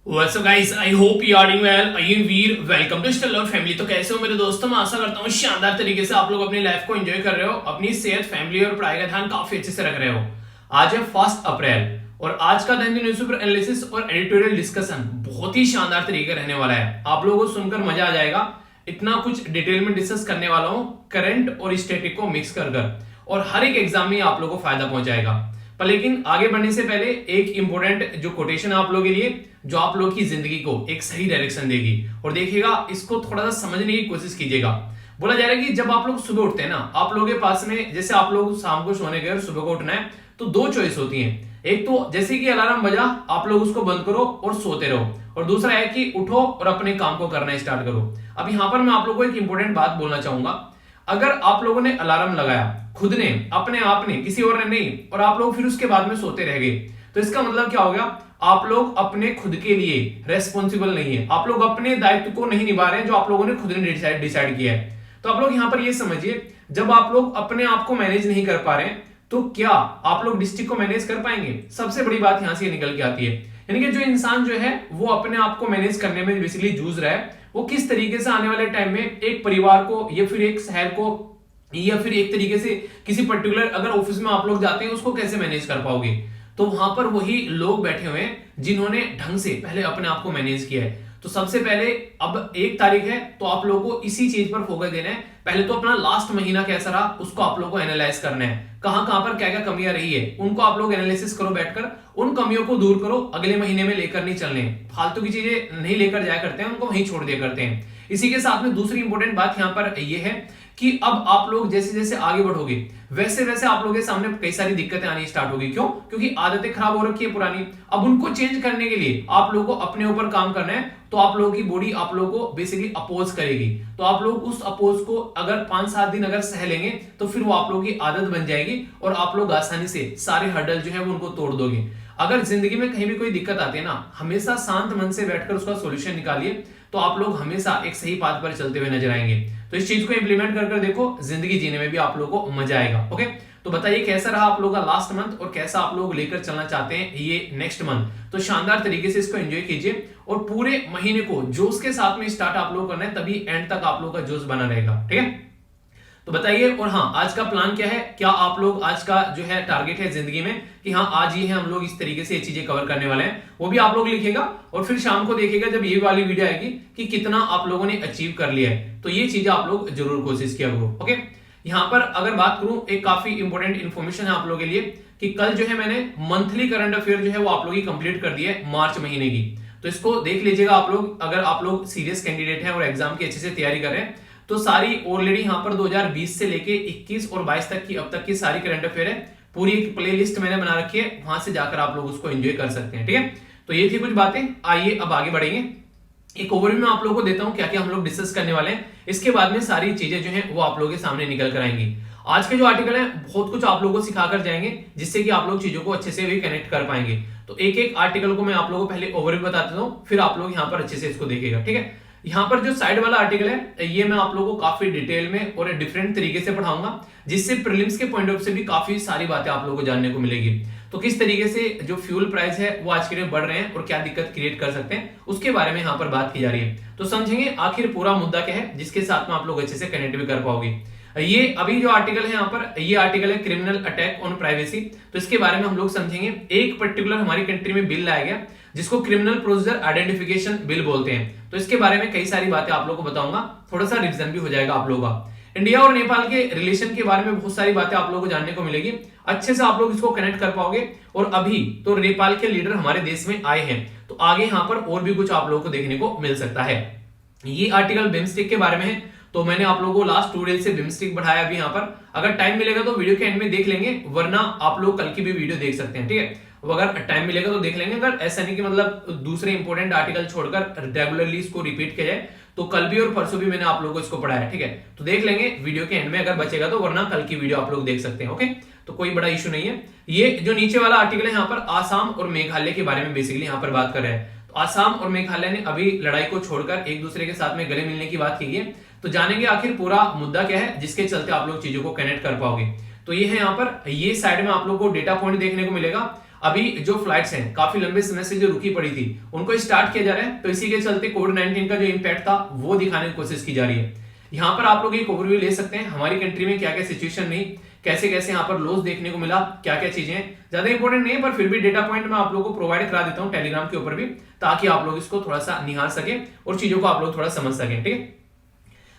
What's up guys? I hope you are doing well. I am Veer. Welcome to Stellar Family. तो कैसे हो मेरे दोस्तों? मैं आशा करता हूँ शानदार तरीके से आप लोग अपनी लाइफ को एंजॉय कर रहे हो, अपनी सेहत, फैमिली और पढ़ाई का ध्यान काफी अच्छे से रख रहे हो। आज है 1 अप्रैल और आज का दैनिक न्यूज़पेपर एनालिसिस और एडिटोरियल डिस्कशन बहुत ही शानदार तरीके रहने वाला है। आप लोगों को सुनकर मजा आ जाएगा। इतना कुछ डिटेल में डिस्कस करने वाला हूँ, करंट और स्टैटिक को मिक्स कर और हर एक एग्जाम में आप लोगों को फायदा पहुंचाएगा। पर लेकिन आगे बढ़ने से पहले एक इंपॉर्टेंट जो कोटेशन है आप लोगों के लिए, जो आप लोग की जिंदगी को एक सही डायरेक्शन देगी और देखिएगा, इसको थोड़ा सा समझने की कोशिश कीजिएगा। बोला जा रहा है कि जब आप लोग सुबह उठते हैं ना, आप लोगों के पास में जैसे आप लोग शाम को सोने गए और सुबह को उठना है, तो दो चॉइस होती है। एक तो जैसे कि अलार्म बजा, आप लोग उसको बंद करो और सोते रहो, और दूसरा है कि उठो और अपने काम को करना स्टार्ट करो। अब यहां पर मैं आप लोगों को एक इंपॉर्टेंट बात बोलना चाहूंगा। अगर आप लोगों ने अलार्म लगाया खुद ने, अपने आप ने, किसी और ने नहीं, और आप लोग फिर उसके बाद में सोते रह गए, तो इसका मतलब क्या हो गया? आप लोग अपने खुद के लिए रेस्पॉन्सिबल नहीं है, आप लोग अपने दायित्व को नहीं निभा रहे हैं जो आप लोगों ने खुद ने डिसाइड किया है। तो आप लोग यहां पर ये समझिए, जब आप लोग अपने आप को मैनेज नहीं कर पा रहे हैं, तो क्या आप लोग डिस्ट्रिक्ट को मैनेज कर पाएंगे? सबसे बड़ी बात यहां से निकल के आती है, यानी कि जो इंसान जो है वो अपने आप को मैनेज करने में बेसिकली जूझ रहा है, वो किस तरीके से आने वाले टाइम में एक परिवार को या फिर एक शहर को या फिर एक तरीके से किसी पर्टिकुलर अगर ऑफिस में आप लोग जाते हैं, उसको कैसे मैनेज कर पाओगे? तो वहां पर वही लोग बैठे हुए हैं जिन्होंने ढंग से पहले अपने आप को मैनेज किया है। तो सबसे पहले अब 1 तारीख है, तो आप लोगों को इसी चीज पर फोकस देना है। पहले तो अपना लास्ट महीना कैसा रहा उसको आप लोगों को एनालाइज करना है, कहां कहां पर क्या क्या कमियां रही है, उनको आप लोग एनालिसिस करो बैठकर, उन कमियों को दूर करो। अगले महीने में लेकर नहीं चलने, फालतू की चीजें नहीं लेकर जाया करते हैं, उनको वहीं छोड़ दिया करते हैं। इसी के साथ में दूसरी इंपॉर्टेंट बात यहां पर यह है कि अब आप लोग जैसे जैसे आगे बढ़ोगे, वैसे वैसे आप लोगों के सामने कई सारी दिक्कतें आनी स्टार्ट होगी। क्यों? क्योंकि आदतें खराब हो रखी है पुरानी। अब उनको चेंज करने के लिए आप लोगों को अपने ऊपर काम करना है। तो आप लोगों की बॉडी आप लोगों को बेसिकली अपोज करेगी, तो आप लोग उस अपोज को अगर 5-7 दिन अगर सह लेंगे, तो फिर वो आप लोगों की आदत बन जाएगी और आप लोग आसानी से सारे हर्डल जो है वो उनको तोड़ दोगे। अगर जिंदगी में कहीं भी कोई दिक्कत आती है ना, हमेशा शांत मन से बैठकर उसका सॉल्यूशन निकालिए, तो आप लोग हमेशा एक सही पाथ पर चलते हुए नजर आएंगे। तो इस चीज को इंप्लीमेंट कर देखो, जिंदगी जीने में भी आप लोगों को मजा आएगा। ओके, तो बताइए कैसा रहा आप लोगों का लास्ट मंथ और कैसा आप लोग लेकर चलना चाहते हैं ये नेक्स्ट मंथ। तो शानदार तरीके से इसको एंजॉय कीजिए और पूरे महीने को जोश के साथ में स्टार्ट आप लोग करना है, तभी एंड तक आप लोग का जोश बना रहेगा। ठीक है, तो बताइए। और हाँ, आज का प्लान क्या है? क्या आप लोग आज का जो है टारगेट है जिंदगी में कि हाँ आज ही है हम लोग इस तरीके से ये चीजें कवर करने वाले हैं, वो भी आप लोग लिखेगा और फिर शाम को देखिएगा जब ये वाली वीडियो आएगी कि कितना आप लोगों ने अचीव कर लिया है। तो ये चीजें आप लोग जरूर कोशिश किया करो। ओके, यहां पर अगर बात करूं, एक काफी इंपॉर्टेंट इन्फॉर्मेशन है आप लोगों के लिए कि कल जो है मैंने मंथली करंट अफेयर जो है वो आप लोग की कंप्लीट कर दी है मार्च महीने की। तो इसको देख लीजिएगा आप लोग, अगर आप लोग सीरियस कैंडिडेट हैं और एग्जाम की अच्छे से तैयारी कर रहे हैं, तो सारी ऑलरेडी यहां पर 2020 से लेके 21 और 22 तक की अब तक की सारी करंट अफेयर है, पूरी एक प्लेलिस्ट मैंने बना रखी है, वहां से जाकर आप लोग उसको एंजॉय कर सकते हैं। ठीक है, तो ये थी कुछ बातें। आइए अब आगे बढ़ेंगे। एक ओवरव्यू में आप लोगों को देता हूं क्या क्या हम लोग डिस्कस करने वाले हैं, इसके बाद में सारी चीजें जो है वो आप लोगों के सामने निकल कर आएंगी। आज के जो आर्टिकल है बहुत कुछ आप लोगों को सिखाकर जाएंगे, जिससे कि आप लोग चीजों को अच्छे से भी कनेक्ट कर पाएंगे। तो एक एक आर्टिकल को मैं आप लोगों को पहले ओवरव्यू बता देता हूं, फिर आप लोग यहाँ पर अच्छे से इसको देखिएगा। ठीक है, यहाँ पर जो साइड वाला आर्टिकल है ये मैं आप लोगों को काफी डिटेल में और डिफरेंट तरीके से पढ़ाऊंगा, जिससे प्रीलिम्स के पॉइंट ऑफ से भी काफी सारी बातें आप लोगों को जानने को मिलेगी। तो किस तरीके से जो फ्यूल प्राइस है वो आज के दिन बढ़ रहे हैं और क्या दिक्कत क्रिएट कर सकते हैं, उसके बारे में यहाँ पर बात की जा रही है। तो समझेंगे आखिर पूरा मुद्दा क्या है, जिसके साथ में आप लोग अच्छे से कनेक्ट भी कर पाओगे। ये अभी जो आर्टिकल है यहाँ पर, ये आर्टिकल है क्रिमिनल अटैक ऑन प्राइवेसी। तो इसके बारे में हम लोग समझेंगे। एक पर्टिकुलर हमारी कंट्री में बिल लाया गया जिसको क्रिमिनल प्रोसीजर आइडेंटिफिकेशन बिल बोलते हैं। तो इसके बारे में कई सारी बातें आप लोगों को बताऊंगा, थोड़ा सा रिवीजन भी हो जाएगा आप लोगों का। इंडिया और नेपाल के रिलेशन के बारे में बहुत सारी बातें आप लोगों को जानने को मिलेगी, अच्छे से आप लोग इसको कनेक्ट कर पाओगे। और अभी तो नेपाल के लीडर हमारे देश में आए हैं, तो आगे यहाँ पर और भी कुछ आप लोगों को देखने को मिल सकता है। ये आर्टिकल बिम्स्टिक के बारे में है, तो मैंने आप लोगों को लास्ट 2 डेज से बिम्स्टिक बढ़ाया अभी यहाँ पर। अगर टाइम मिलेगा तो वीडियो के एंड में देख लेंगे, वरना आप लोग कल की भी वीडियो देख सकते हैं। ठीक है, अगर टाइम मिलेगा तो देख लेंगे। अगर ऐसा नहीं कि मतलब दूसरे इंपॉर्टेंट आर्टिकल छोड़कर रेगुलरली इसको रिपीट किया जाए, तो कल भी और परसों भी मैंने आप लोगों को इसको पढ़ाया। ठीक है, तो देख लेंगे वीडियो के एंड में अगर बचेगा तो, वरना कल की वीडियो आप लोग देख सकते हैं। ओके, तो कोई बड़ा इशू नहीं है। ये जो नीचे वाला आर्टिकल है यहाँ पर आसाम और मेघालय के बारे में बेसिकली यहाँ पर बात कर रहे हैं। तो आसाम और मेघालय ने अभी लड़ाई को छोड़कर एक दूसरे के साथ में गले मिलने की बात की है। तो जानेंगे आखिर पूरा मुद्दा क्या है, जिसके चलते आप लोग चीजों को कनेक्ट कर पाओगे। तो ये है यहाँ पर, ये साइड में आप लोग को डेटा पॉइंट देखने को मिलेगा। अभी जो फ्लाइट्स हैं काफी लंबे समय से जो रुकी पड़ी थी उनको स्टार्ट किया जा रहा है। तो इसी के चलते कोविड-19 का जो इंपैक्ट था वो दिखाने की कोशिश की जा रही है। यहाँ पर आप लोग एक ओवरव्यू ले सकते हैं हमारी कंट्री में क्या क्या सिचुएशन रही, कैसे कैसे यहाँ पर लॉस देखने को मिला, क्या क्या चीजें हैं। ज्यादा इंपॉर्टेंट नहीं है पर फिर भी डेटा पॉइंट मैं आप लोगों को प्रोवाइड करा देता हूँ टेलीग्राम के ऊपर भी, ताकि आप लोग इसको थोड़ा सा निहार सके और चीजों को आप लोग थोड़ा समझ सकें। ठीक है,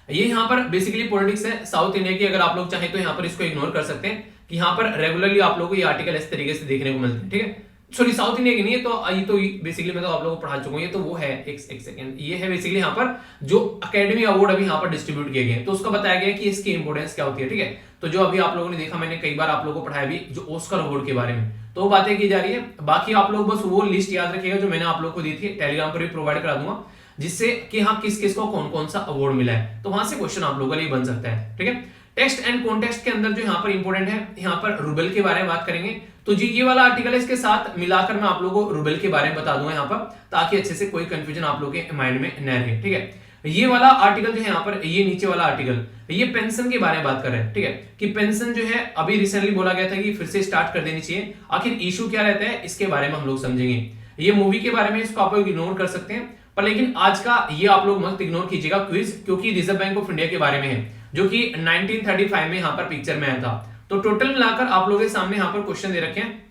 ये यहाँ पर बेसिकली पॉलिटिक्स है साउथ इंडिया की। अगर आप लोग चाहें तो यहाँ पर इसको इग्नोर कर सकते हैं कि यहाँ पर रेगुलरली आप लोगों को ये आर्टिकल इस तरीके से देखने को मिलते हैं। ठीक है, सॉरी साउथ इंडिया की नहीं है, तो ये तो बेसिकली मैं तो आप लोगों को पढ़ा चुका हूँ। ये तो वो है एक सेकंड, ये है बेसिकली यहाँ पर जो अकेडमी अवार्ड अभी यहाँ पर डिस्ट्रीब्यूट किए गए, तो उसका बताया गया कि इसकी इंपोर्टेंस क्या होती है। ठीक है, तो जो अभी आप लोगों ने देखा, मैंने कई बार आप लोगों को पढ़ाया भी जो ऑस्कर अवार्ड के बारे में, तो वो बातें की जा रही है। बाकी आप लोग बस वो लिस्ट याद रखिएगा जो मैंने आप लोगों को दी थी, टेलीग्राम पर भी प्रोवाइड करा दूंगा, जिससे कि हाँ किस किस को कौन कौन सा अवार्ड मिला है, तो वहां से क्वेश्चन आप लोगों के लिए बन सकता है। ठीक है, टेक्स्ट एंड कॉन्टेक्स्ट के अंदर जो यहाँ पर इंपॉर्टेंट है, यहाँ पर रूबल के बारे में बात करेंगे। तो जी ये वाला आर्टिकल है, इसके साथ मिलाकर मैं आप लोगों को रूबल के बारे में बता दूंगा यहाँ पर, ताकि अच्छे से कोई कंफ्यूजन आप लोगों के माइंड में न रहे। ठीक है, ये वाला आर्टिकल जो है यहाँ पर, ये नीचे वाला आर्टिकल, ये पेंशन के बारे में बात कर रहे हैं। ठीक है, कि पेंशन जो है अभी रिसेंटली बोला गया था कि फिर से स्टार्ट कर देनी चाहिए। आखिर इशू क्या रहता है इसके बारे में हम लोग समझेंगे। ये मूवी के बारे में, इसको आप लोग इग्नोर कर सकते हैं, पर लेकिन आज का ये आप लोग मत इग्नोर कीजिएगा क्विज, क्योंकि रिजर्व बैंक ऑफ इंडिया के बारे में है, जो कि 1935 में यहाँ पर पिक्चर में आया था। तो टोटल मिलाकर आप लोगों के सामने यहाँ पर क्वेश्चन दे रखे हैं,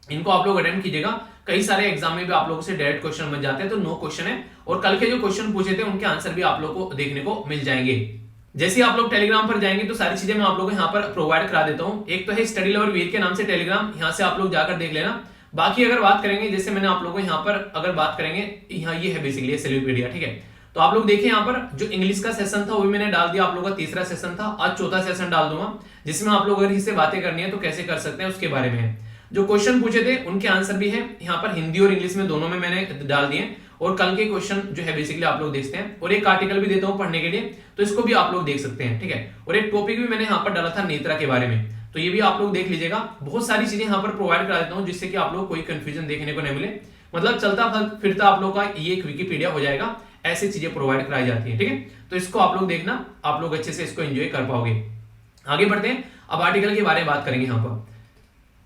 इनको आप लोग अटेम्प्ट कीजिएगा। कई सारे एग्जाम में भी आप लोगों से डायरेक्ट क्वेश्चन बन जाते हैं, तो नो क्वेश्चन है, और कल के जो क्वेश्चन पूछे थे उनके आंसर भी आप लोग को देखने को मिल जाएंगे। जैसे आप लोग टेलीग्राम पर जाएंगे तो सारी चीजें मैं आप लोगों को यहाँ पर प्रोवाइड करा देता हूँ। एक तो है स्टडी लवर वीर के नाम से टेलीग्राम, यहाँ से आप लोग जाकर देख लेना। बाकी अगर बात करेंगे, जैसे मैंने आप लोगों को यहाँ पर अगर बात करेंगे, यहाँ ये है बेसिकली सेल्यूपीडिया। ठीक है, तो आप लोग देखिए यहाँ पर जो इंग्लिश का सेशन था वो भी मैंने डाल दिया, आप लोगों का तीसरा सेशन था, आज चौथा सेशन डाल दूंगा, जिसमें आप लोग अगर इससे बातें करनी है तो कैसे कर सकते हैं उसके बारे में। जो क्वेश्चन पूछे थे उनके आंसर भी है यहाँ पर, हिंदी और इंग्लिश में दोनों में मैंने डाल दिए, और कल के क्वेश्चन जो है बेसिकली आप लोग देखते हैं, और एक आर्टिकल भी देता हूँ पढ़ने के लिए, तो इसको भी आप लोग देख सकते हैं। ठीक है, और एक टॉपिक भी मैंने यहाँ पर डाला था नेत्रा के बारे में, तो ये भी आप लोग देख लीजिएगा। बहुत सारी चीजें यहाँ पर प्रोवाइड करा देता हूँ, जिससे कि आप लोग कोई कंफ्यूजन देखने को नहीं मिले, मतलब चलता फिरता आप लोग का ये एक विकिपीडिया हो जाएगा, ऐसी चीजें प्रोवाइड कराई जाती है। ठीक है, तो इसको आप लोग देखना, आप लोग अच्छे से इसको एंजॉय कर पाओगे। आगे बढ़ते हैं, अब आर्टिकल के बारे में बात करेंगे। यहाँ पर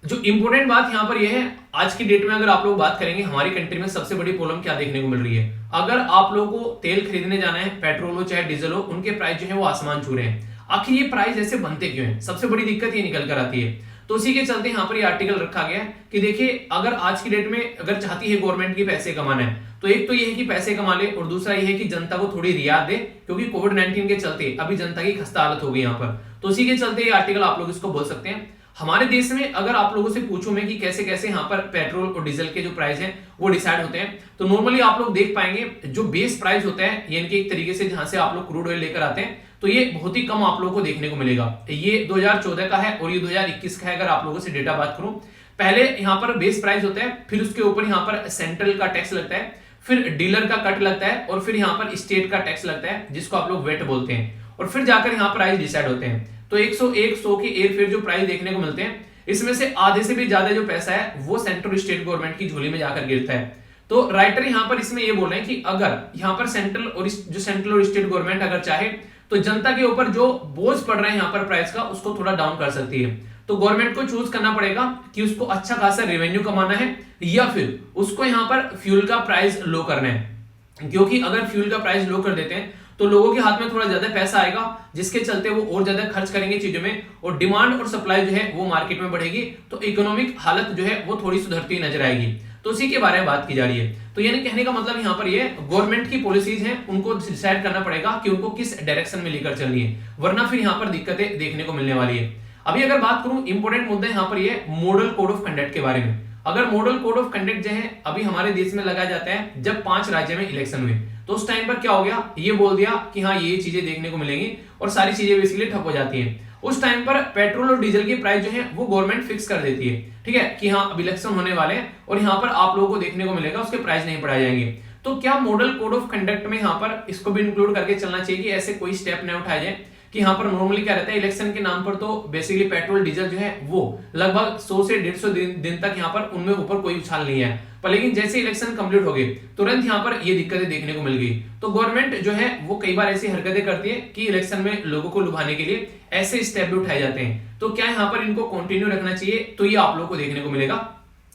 जो इंपोर्टेंट बात यहाँ पर यह है, आज की डेट में अगर आप लोग बात करेंगे, हमारी कंट्री में सबसे बड़ी प्रॉब्लम क्या देखने को मिल रही है। अगर आप लोगों को तेल खरीदने जाना है, पेट्रोल हो चाहे डीजल हो, उनके प्राइस जो है वो आसमान छू रहे हैं। आखिर ये प्राइस ऐसे बनते क्यों हैं, सबसे बड़ी दिक्कत ये निकल कर आती है। तो उसी के चलते यहाँ पर ये आर्टिकल रखा गया है कि देखिए, अगर आज की डेट में अगर चाहती है गवर्नमेंट की पैसे कमाना है, तो एक तो ये है कि पैसे कमा ले, और दूसरा ये है कि जनता को थोड़ी रियायत दे, क्योंकि कोविड-19 के चलते अभी जनता की खस्ता हालत हो गई यहाँ पर। तो उसी के चलते ये आर्टिकल आप लोग इसको बोल सकते हैं। हमारे देश में अगर आप लोगों से पूछूं मैं कि कैसे कैसे यहाँ पर पेट्रोल और डीजल के जो प्राइस हैं वो डिसाइड होते हैं, तो नॉर्मली आप लोग देख पाएंगे जो बेस प्राइस होता है, यानी कि एक तरीके से जहां से आप लोग क्रूड ऑयल लेकर आते हैं, तो ये बहुत ही कम आप लोगों को देखने को मिलेगा। ये 2014 का है और ये 2021 का है। अगर आप लोगों से डेटा बात करूं, पहले यहाँ पर बेस प्राइस होता है, फिर उसके ऊपर यहाँ पर सेंट्रल का टैक्स लगता है, फिर डीलर का कट लगता है, और फिर यहाँ पर स्टेट का टैक्स लगता है, जिसको आप लोग वेट बोलते हैं, और फिर जाकर यहाँ प्राइस डिसाइड होते हैं। तो 100 के एक फिर जो प्राइस देखने को मिलते हैं, इसमें से आधे से भी ज्यादा जो पैसा है वो सेंट्रल स्टेट गवर्नमेंट की झोली में जाकर गिरता है। तो राइटर यहाँ पर इसमें ये बोल रहे हैं कि अगर यहाँ पर सेंट्रल और स्टेट गवर्नमेंट अगर चाहे तो जनता के ऊपर जो बोझ पड़ रहा है यहाँ पर प्राइस का, उसको थोड़ा डाउन कर सकती है। तो गवर्नमेंट को चूज करना पड़ेगा कि उसको अच्छा खासा रेवेन्यू कमाना है, या फिर उसको यहाँ पर फ्यूल का प्राइस लो करना है। क्योंकि अगर फ्यूल का प्राइस लो कर देते हैं तो लोगों के हाथ में थोड़ा ज्यादा पैसा आएगा, जिसके चलते वो और ज्यादा खर्च करेंगे चीजों में, और डिमांड और सप्लाई जो है वो मार्केट में बढ़ेगी, तो इकोनॉमिक हालत जो है वो थोड़ी सुधरती नजर आएगी। तो उसी के बारे में बात की जा रही है। तो यानी कहने का मतलब यहाँ पर ये गवर्नमेंट की पॉलिसीज हैं, उनको डिसाइड करना पड़ेगा कि उनको किस डायरेक्शन में लेकर चलनी है, वरना फिर यहाँ पर दिक्कतें देखने को मिलने वाली है। अभी अगर बात करूं, इंपोर्टेंट मुद्दा यहाँ पर ये मॉडल कोड ऑफ कंडक्ट के बारे में। अगर मॉडल कोड ऑफ कंडक्ट जो है अभी हमारे देश में लगाया जाता है जब 5 राज्य में इलेक्शन हुए, तो उस टाइम पर क्या हो गया, ये बोल दिया कि हाँ ये चीजें देखने को मिलेंगी, और सारी चीजें बेसिकली ठप हो जाती हैं। उस टाइम पर पेट्रोल और डीजल की प्राइस जो है वो गवर्नमेंट फिक्स कर देती है, ठीक है, कि हाँ अब इलेक्शन होने वाले हैं और यहाँ पर आप लोगों को देखने को मिलेगा उसके प्राइस नहीं बढ़ाए जाएंगे। तो क्या मॉडल कोड ऑफ कंडक्ट में यहाँ पर इसको भी इंक्लूड करके चलना चाहिए कि ऐसे कोई स्टेप न उठाए जाए कि यहाँ पर नॉर्मली क्या रहता है, इलेक्शन के नाम पर तो बेसिकली पेट्रोल डीजल जो है वो लगभग 100 से 150 दिन तक यहाँ पर उनमें ऊपर कोई उछाल नहीं है, पर लेकिन जैसे इलेक्शन कंप्लीट हो गए तुरंत यहाँ पर ये दिक्कतें देखने को मिल गई। तो गवर्नमेंट जो है वो कई बार ऐसी हरकतें करती है कि इलेक्शन में लोगों को लुभाने के लिए ऐसे स्टेप भी उठाए जाते हैं। तो क्या यहाँ पर इनको कंटिन्यू रखना चाहिए, तो ये आप लोगों को देखने को मिलेगा।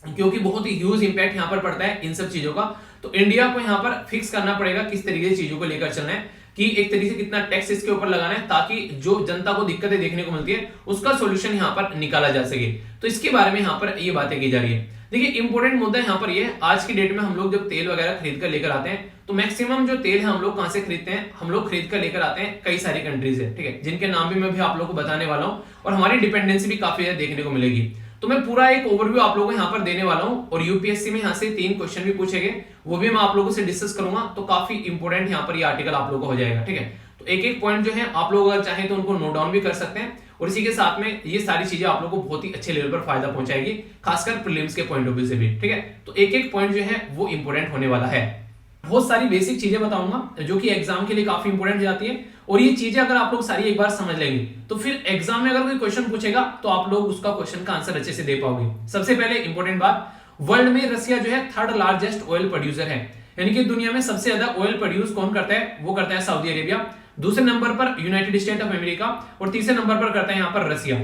क्योंकि बहुत ही ह्यूज इंपैक्ट यहाँ पर पड़ता है इन सब चीजों का। तो इंडिया को यहाँ पर फिक्स करना पड़ेगा किस तरीके से चीजों को लेकर चलना है, कि एक तरीके से कितना टैक्स इसके ऊपर लगाना है, ताकि जो जनता को दिक्कतें देखने को मिलती है उसका सोल्यूशन यहाँ पर निकाला जा सके। तो इसके बारे में यहाँ पर ये बातें की जा रही है। देखिए इंपॉर्टेंट मुद्दा यहाँ पर ये, आज की डेट में हम लोग जब तेल वगैरह खरीद कर लेकर आते हैं तो मैक्सिमम जो तेल है हम लोग कहां से खरीदते हैं, हम लोग खरीद कर लेकर आते हैं कई सारी कंट्रीज है, ठीक है, जिनके नाम भी मैं भी आप लोगों को बताने वाला हूं और हमारी डिपेंडेंसी भी काफी ज्यादा देखने को मिलेगी। तो मैं पूरा एक ओवरव्यू आप लोगों को यहाँ पर देने वाला हूं और यूपीएससी में यहाँ से 3 क्वेश्चन भी पूछे गए, वो भी मैं आप लोगों से डिस्कस करूंगा। तो काफी इंपॉर्टेंट यहाँ पर ये आर्टिकल आप लोगों को हो जाएगा, ठीक है। तो एक एक पॉइंट जो है आप लोग अगर चाहें तो उनको नोट डाउन भी कर सकते हैं और इसी के साथ में ये सारी चीजें आप लोगों को बहुत ही अच्छे लेवल पर फायदा पहुंचाएगी, खासकर प्रीलिम्स के पॉइंट ऑफ व्यू से भी, ठीक है। तो एक एक पॉइंट जो है वो इंपॉर्टेंट होने वाला है। बहुत सारी बेसिक चीजें बताऊंगा जो कि एग्जाम के लिए काफी इंपॉर्टेंट हो जाती है और ये चीजें अगर आप लोग सारी एक बार समझ लेंगे तो फिर एग्जाम में अगर कोई क्वेश्चन पूछेगा तो आप लोग उसका क्वेश्चन का आंसर अच्छे से दे पाओगे। सबसे पहले इंपॉर्टेंट बात, वर्ल्ड में रसिया जो है 3rd लार्जेस्ट ऑयल प्रोड्यूसर है, यानी कि दुनिया में सबसे ज्यादा ऑयल प्रोड्यूस कौन करता है, वो करता है सऊदी अरेबिया। दूसरे नंबर पर यूनाइटेड स्टेट ऑफ अमेरिका और तीसरे नंबर पर करता है यहाँ पर रसिया।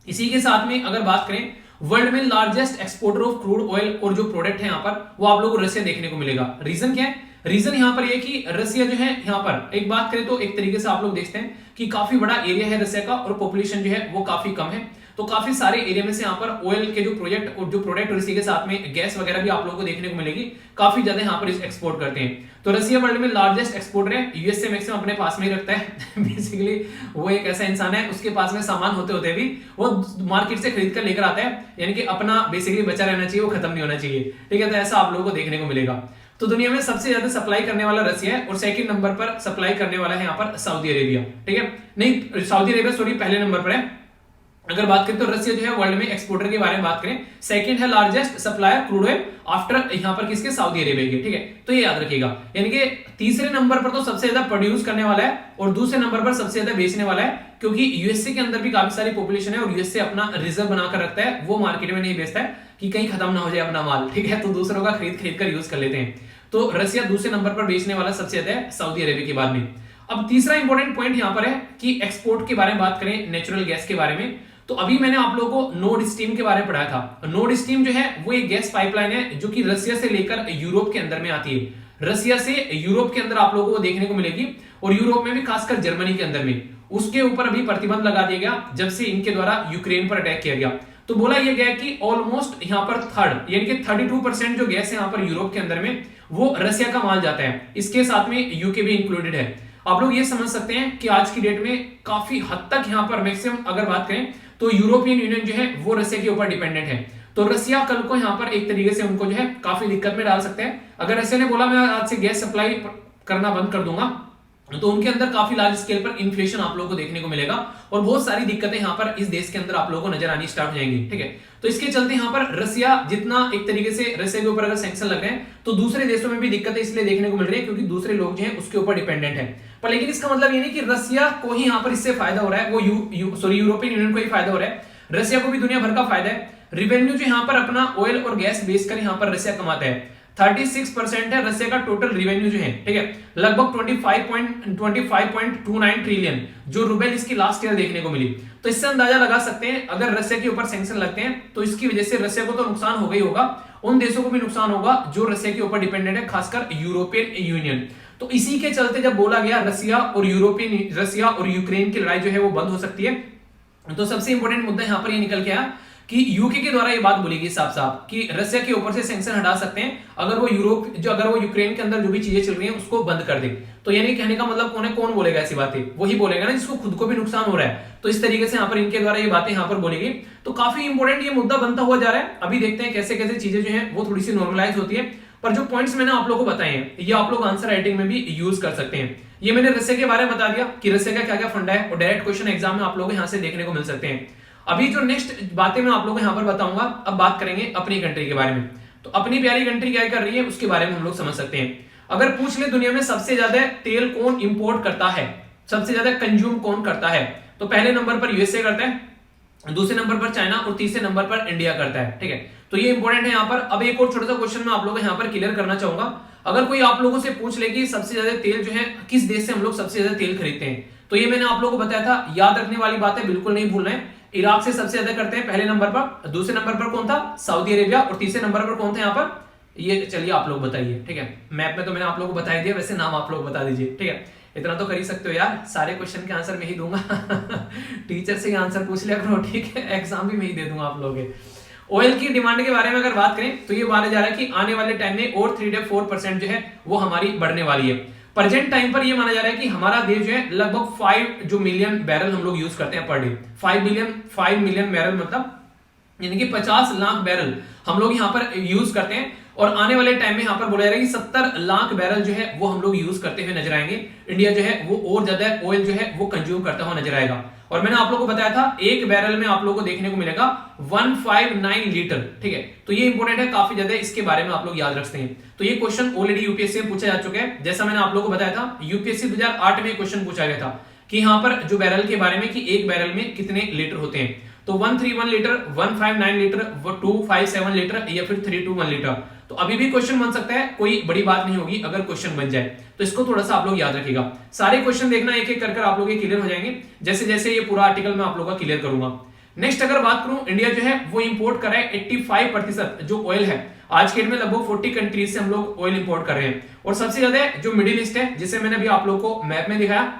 इसी के साथ में अगर बात करें वर्ल्ड में largest exporter of crude oil और जो प्रोडक्ट है यहाँ पर वो आप लोगों को रसिया देखने को मिलेगा। रीजन क्या है, रीजन यहाँ पर ये कि रसिया जो है यहाँ पर एक बात करें तो एक तरीके से आप लोग देखते हैं कि काफी बड़ा एरिया है रसिया का और पॉपुलेशन जो है वो काफी कम है। तो काफी सारे एरिया में से यहाँ पर ऑयल के जो प्रोजेक्ट और जो प्रोडक्ट और इसी के साथ में गैस वगैरह भी आप लोगों को देखने को मिलेगी, काफी ज्यादा यहाँ पर एक्सपोर्ट करते हैं। तो रसिया वर्ल्ड में लार्जेस्ट एक्सपोर्टर है, यूएसए मैक्सिमम अपने पास में ही रखता है बेसिकली वो एक ऐसा इंसान है उसके पास में सामान होते होते भी वो मार्केट से खरीद कर लेकर आता है, यानी कि अपना बेसिकली बचा रहना चाहिए, वो खत्म नहीं होना चाहिए, ठीक है। तो ऐसा आप लोगों को देखने को मिलेगा। तो दुनिया में सबसे ज्यादा सप्लाई करने वाला रसिया है और सेकंड नंबर पर सप्लाई करने वाला है यहाँ पर सऊदी अरेबिया, ठीक है। नहीं सऊदी अरेबिया सॉरी पहले नंबर पर है। अगर बात करें तो रसिया जो है वर्ल्ड में एक्सपोर्टर के बारे में बात करें सेकंड है largest supplier crude oil after यहाँ पर किसके, सऊदी अरेबिया के, ठीक है। तो ये याद रखिएगा, यानी कि तीसरे नंबर पर तो सबसे ज्यादा प्रोड्यूस करने वाला है और दूसरे नंबर पर सबसे ज्यादा बेचने वाला है, क्योंकि यूएसए के अंदर भी काफी सारी पॉपुलेशन है और यूएसए अपना रिजर्व बनाकर रखता है, वो मार्केट में नहीं बेचता है कि कहीं खत्म ना हो जाए अपना माल, ठीक है। तो दूसरों का खरीद कर यूज कर लेते हैं। तो रसिया दूसरे नंबर पर बेचने वाला सबसे ज्यादा है सऊदी अरेबिया के बाद में। अब तीसरा इंपॉर्टेंट पॉइंट यहाँ पर है कि एक्सपोर्ट के बारे में बात करें, नेचुरल गैस के बारे में, तो अभी मैंने आप लोगों को नोर्ड स्ट्रीम के बारे में पढ़ाया था। नोर्ड स्ट्रीम जो है वो एक गैस पाइपलाइन है जो कि रसिया से लेकर यूरोप के अंदर में आती है। रसिया से यूरोप के अंदर आप लोगों को देखने को मिलेगी और यूरोप में भी खासकर जर्मनी के अंदर में, उसके ऊपर अभी प्रतिबंध लगा दिया गया जब से इनके द्वारा यूक्रेन पर अटैक किया गया। तो बोला यह गया कि ऑलमोस्ट यहाँ पर थर्ड यानी कि 32% जो गैस है यहाँ पर यूरोप के अंदर में वो रसिया का माल जाता है, इसके साथ में यूके भी इंक्लूडेड है। आप लोग ये समझ सकते हैं कि आज की डेट में काफी हद तक यहाँ पर मैक्सिमम अगर बात करें तो यूरोपियन यूनियन जो है वो रसिया के ऊपर डिपेंडेंट है। तो रसिया कल को यहाँ पर एक तरीके से उनको जो है काफी दिक्कत में डाल सकते हैं। अगर रसिया ने बोला मैं आज से गैस सप्लाई करना बंद कर दूंगा तो उनके अंदर काफी लार्ज स्केल पर इन्फ्लेशन आप लोगों को देखने को मिलेगा और बहुत सारी दिक्कतें यहाँ पर इस देश के अंदर आप लोगों को नजर आनी स्टार्ट हो जाएंगी, ठीक है। तो इसके चलते यहाँ पर रसिया जितना एक तरीके से रसिया के ऊपर अगर सैंक्शन लग रहे हैं तो दूसरे देशों में भी दिक्कतें इसलिए देखने को मिल रही है क्योंकि दूसरे लोग जो है उसके ऊपर डिपेंडेंट है। पर लेकिन इसका मतलब ये नहीं कि रसिया को ही यहाँ पर इससे फायदा हो रहा है, वो यूरोपियन यूनियन को ही फायदा हो रहा है, रसिया को भी दुनिया भर का फायदा है। रेवेन्यू जो यहाँ पर अपना ऑयल और गैस बेचकर यहाँ पर रसिया कमाता है, 36% है रसिया का टोटल रेवेन्यू जो है, ठीक है। लगभग 25.29 ट्रिलियन जो रुबेल इसकी लास्ट ईयर देखने को मिली। तो इससे अंदाजा लगा सकते हैं अगर रसिया के ऊपर सैंक्शन लगते हैं तो इसकी वजह से रसिया को तो नुकसान हो गई होगा, उन देशों को भी नुकसान होगा जो रसिया के ऊपर डिपेंडेंट है, खासकर यूरोपियन यूनियन। तो इसी के चलते जब बोला गया रसिया और यूक्रेन की लड़ाई जो है वो बंद हो सकती है, तो सबसे इंपॉर्टेंट मुद्दा यहां पर ये निकल के आया कि यूके के द्वारा ये बात बोलेगी साफ साफ कि रसिया के ऊपर से सैंक्शन हटा सकते हैं अगर वो यूक्रेन के अंदर जो भी चीजें चल रही हैं उसको बंद कर दे। तो यानी कहने का मतलब कौन बोलेगा ऐसी बातें, वही बोलेगा ना जिसको खुद को भी नुकसान हो रहा है। तो इस तरीके से यहाँ पर इनके द्वारा ये बातें यहाँ पर बोलेगी। तो काफी इंपॉर्टेंट ये मुद्दा बनता हुआ जा रहा है। अभी देखते हैं कैसे कैसे चीजें जो है वो थोड़ी सी नॉर्मलाइज होती है। पर जो पॉइंट्स मैंने आप लोगों को बताए हैं ये आप लोग आंसर राइटिंग में भी यूज कर सकते हैं। ये मैंने रसिया के बारे में बता दिया कि रसिया का क्या क्या फंडा है और डायरेक्ट क्वेश्चन एग्जाम में आप लोग यहाँ से देखने को मिल सकते हैं। अभी जो नेक्स्ट बातें मैं आप लोगों को यहाँ पर बताऊंगा, अब बात करेंगे अपनी कंट्री के बारे में। तो अपनी प्यारी कंट्री क्या कर रही है उसके बारे में हम लोग समझ सकते हैं। अगर पूछ ले दुनिया में सबसे ज्यादा तेल कौन इंपोर्ट करता है, सबसे ज्यादा कंज्यूम कौन करता है, तो पहले नंबर पर यूएसए करता है, दूसरे नंबर पर चाइना और तीसरे नंबर पर इंडिया करता है, ठीक है। तो ये इंपॉर्टेंट है यहाँ पर। अब एक और छोटा सा क्वेश्चन मैं आप लोगों को यहाँ पर क्लियर करना चाहूंगा। अगर कोई आप लोगों से पूछ ले कि सबसे ज्यादा तेल जो है किस देश से हम लोग सबसे ज्यादा तेल खरीदते हैं, तो ये मैंने आप लोगों को बताया था, याद रखने वाली बात है, बिल्कुल नहीं भूलना है इराक से सबसे ज्यादा करते हैं पहले नंबर पर, दूसरे नंबर पर कौन था, सऊदी अरेबिया, और तीसरे नंबर पर कौन था यहाँ पर, ये चलिए आप लोग बताइए, ठीक है। मैप में तो मैंने आप लोगों को बता दिया, वैसे नाम आप लोग बता दीजिए, ठीक है। इतना तो कर ही सकते हो यार, सारे क्वेश्चन के आंसर मैं ही दूंगा टीचर से आंसर पूछ लिया करो, ठीक है, एग्जाम भी मैं ही दे दूंगा आप लोगों के। ऑयल की डिमांड के बारे में अगर बात करें तो ये माना जा रहा है कि आने वाले टाइम में और 3.4% जो है वो हमारी बढ़ने वाली है। प्रेजेंट टाइम पर ये माना जा रहा है कि हमारा देश जो है लगभग 5 जो मिलियन बैरल हम लोग यूज करते हैं पर डे, 5 मिलियन बैरल मतलब यानी कि 50 लाख बैरल हम लोग यहाँ पर यूज करते हैं, और आने वाले टाइम में यहाँ पर बोला जा रहा है कि 70 लाख बैरल जो है वो हम लोग यूज करते हुए नजर आएंगे। इंडिया जो है वो और ज्यादा ऑयल जो है वो कंज्यूम करता हुआ नजर आएगा। और मैंने आप लोगों को बताया था एक बैरल में आप लोगों को देखने को मिलेगा 159 लीटर, ठीक है। तो ये इंपॉर्टेंट है काफी ज्यादा, इसके बारे में आप लोग याद रखते हैं। तो ये क्वेश्चन ऑलरेडी यूपीएससी में पूछा जा चुका है, जैसा मैंने आप लोगों को बताया था यूपीएससी 2008 में क्वेश्चन पूछा गया था कि यहाँ पर जो बैरल के बारे में कि एक बैरल में कितने लीटर होते हैं, तो 131 लीटर, 159 लीटर, 257 लीटर या फिर 321 लीटर। तो अभी भी क्वेश्चन बन सकता है, कोई बड़ी बात नहीं होगी अगर क्वेश्चन बन जाए, तो इसको थोड़ा सा आप लोग याद रखिएगा। सारे क्वेश्चन देखना एक एक कर आप लोग क्लियर हो जाएंगे जैसे जैसे ये पूरा आर्टिकल मैं आप लोगों का क्लियर करूंगा। नेक्स्ट अगर बात करूं, इंडिया जो है वो इंपोर्ट कर रहा है 85% जो ऑयल है। आज के डेट में लगभग 40 कंट्रीज से हम लोग ऑयल इंपोर्ट कर रहे हैं, और सबसे ज्यादा जो मिडिल ईस्ट है, जिसे मैंने अभी आप लोग को मैप में दिखाया,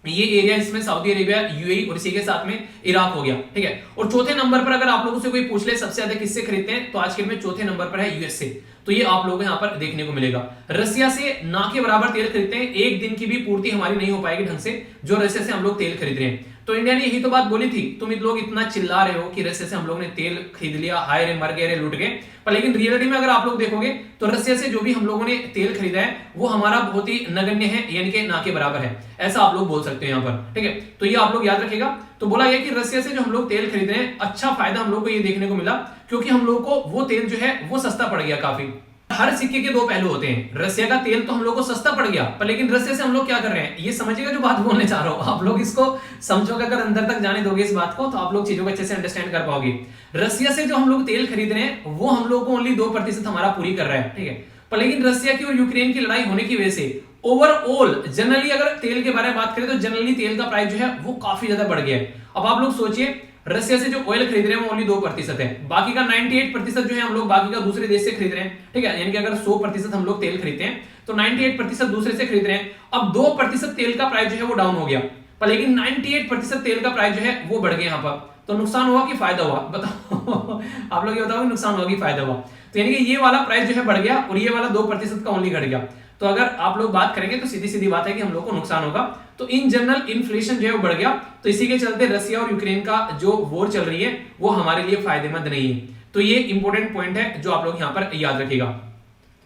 ये एरिया इसमें सऊदी अरेबिया, यूएई और इसी के साथ में इराक हो गया, ठीक है। और चौथे नंबर पर अगर आप लोगों से कोई पूछ ले सबसे ज्यादा किससे खरीदते हैं, तो आज के में चौथे नंबर पर है यूएस से। तो ये आप लोगों को यहाँ पर देखने को मिलेगा। रसिया से ना के बराबर तेल खरीदते हैं, एक दिन की भी पूर्ति हमारी नहीं हो पाएगी ढंग से जो रसिया से हम लोग तेल खरीद रहे हैं। तो इंडिया ने यही तो बात बोली थी, तुम लोग इतना चिल्ला रहे हो कि रसिया से हम लोग ने तेल खरीद लिया, हाय रे मर गए रे लूट गए, पर लेकिन रियलिटी में अगर आप लोग देखोगे तो रसिया से जो भी हम लोगों ने तेल खरीदा है वो हमारा बहुत ही नगण्य है, यानी कि ना के बराबर है, ऐसा आप लोग बोल सकते हैं यहाँ पर, ठीक है। तो ये आप लोग याद रखिएगा। तो बोला गया कि रसिया से जो हम लोग तेल खरीद रहे हैं, अच्छा फायदा हम लोग को ये देखने को मिला, क्योंकि हम लोग को वो तेल जो है वो सस्ता पड़ गया काफी। हर सिक्के के दो पहलू होते हैं, रसिया का तेल तो हम लोग को सस्ता पड़ गया, पर लेकिन रसिया से हम लोग क्या कर रहे हैं, ये समझिएगा जो बात बोलने चाह रहा हूं आप लोग, इसको समझोगे, अगर अंदर तक जाने दोगे इस बात को तो आप लोग चीजों को अच्छे से अंडरस्टैंड कर पाओगे। रसिया से जो हम लोग तेल खरीद रहे हैं वो हम लोग को ओनली 2% हमारा पूरी कर रहा है, ठीक है। पर लेकिन रसिया की और यूक्रेन की लड़ाई होने की वजह से ओवरऑल जनरली अगर तेल के बारे में बात करें तो जनरली तेल का प्राइस जो है वो काफी ज्यादा बढ़ गया है। अब आप लोग सोचिए, रसिया से जो ऑयल खरीद रहे हैं वो ओनली 2% है, बाकी का 98% जो है हम लोग बाकी का दूसरे देश से खरीद रहे हैं, ठीक है। यानी कि अगर 100% हम लोग तेल खरीदते हैं तो 98% दूसरे से खरीद रहे हैं। अब 2% तेल का प्राइस जो है वो डाउन हो गया, पर लेकिन 98% तेल का प्राइस जो है वो बढ़ गया यहाँ पर। तो नुकसान हुआ कि फायदा हुआ, बताओ आप लोग ये बताओ नुकसान हुआ कि फायदा हुआ। तो यानी कि ये वाला प्राइस जो है बढ़ गया और ये वाला 2% का ओनली घट गया। तो अगर आप लोग बात करेंगे तो सीधी सीधी बात है कि हम लोग को नुकसान होगा। तो इन जनरल इन्फ्लेशन जो है वो बढ़ गया, तो इसी के चलते रसिया और यूक्रेन का जो वॉर चल रही है वो हमारे लिए फायदेमंद नहीं है। तो ये इंपॉर्टेंट पॉइंट है जो आप लोग यहाँ पर याद रखिएगा।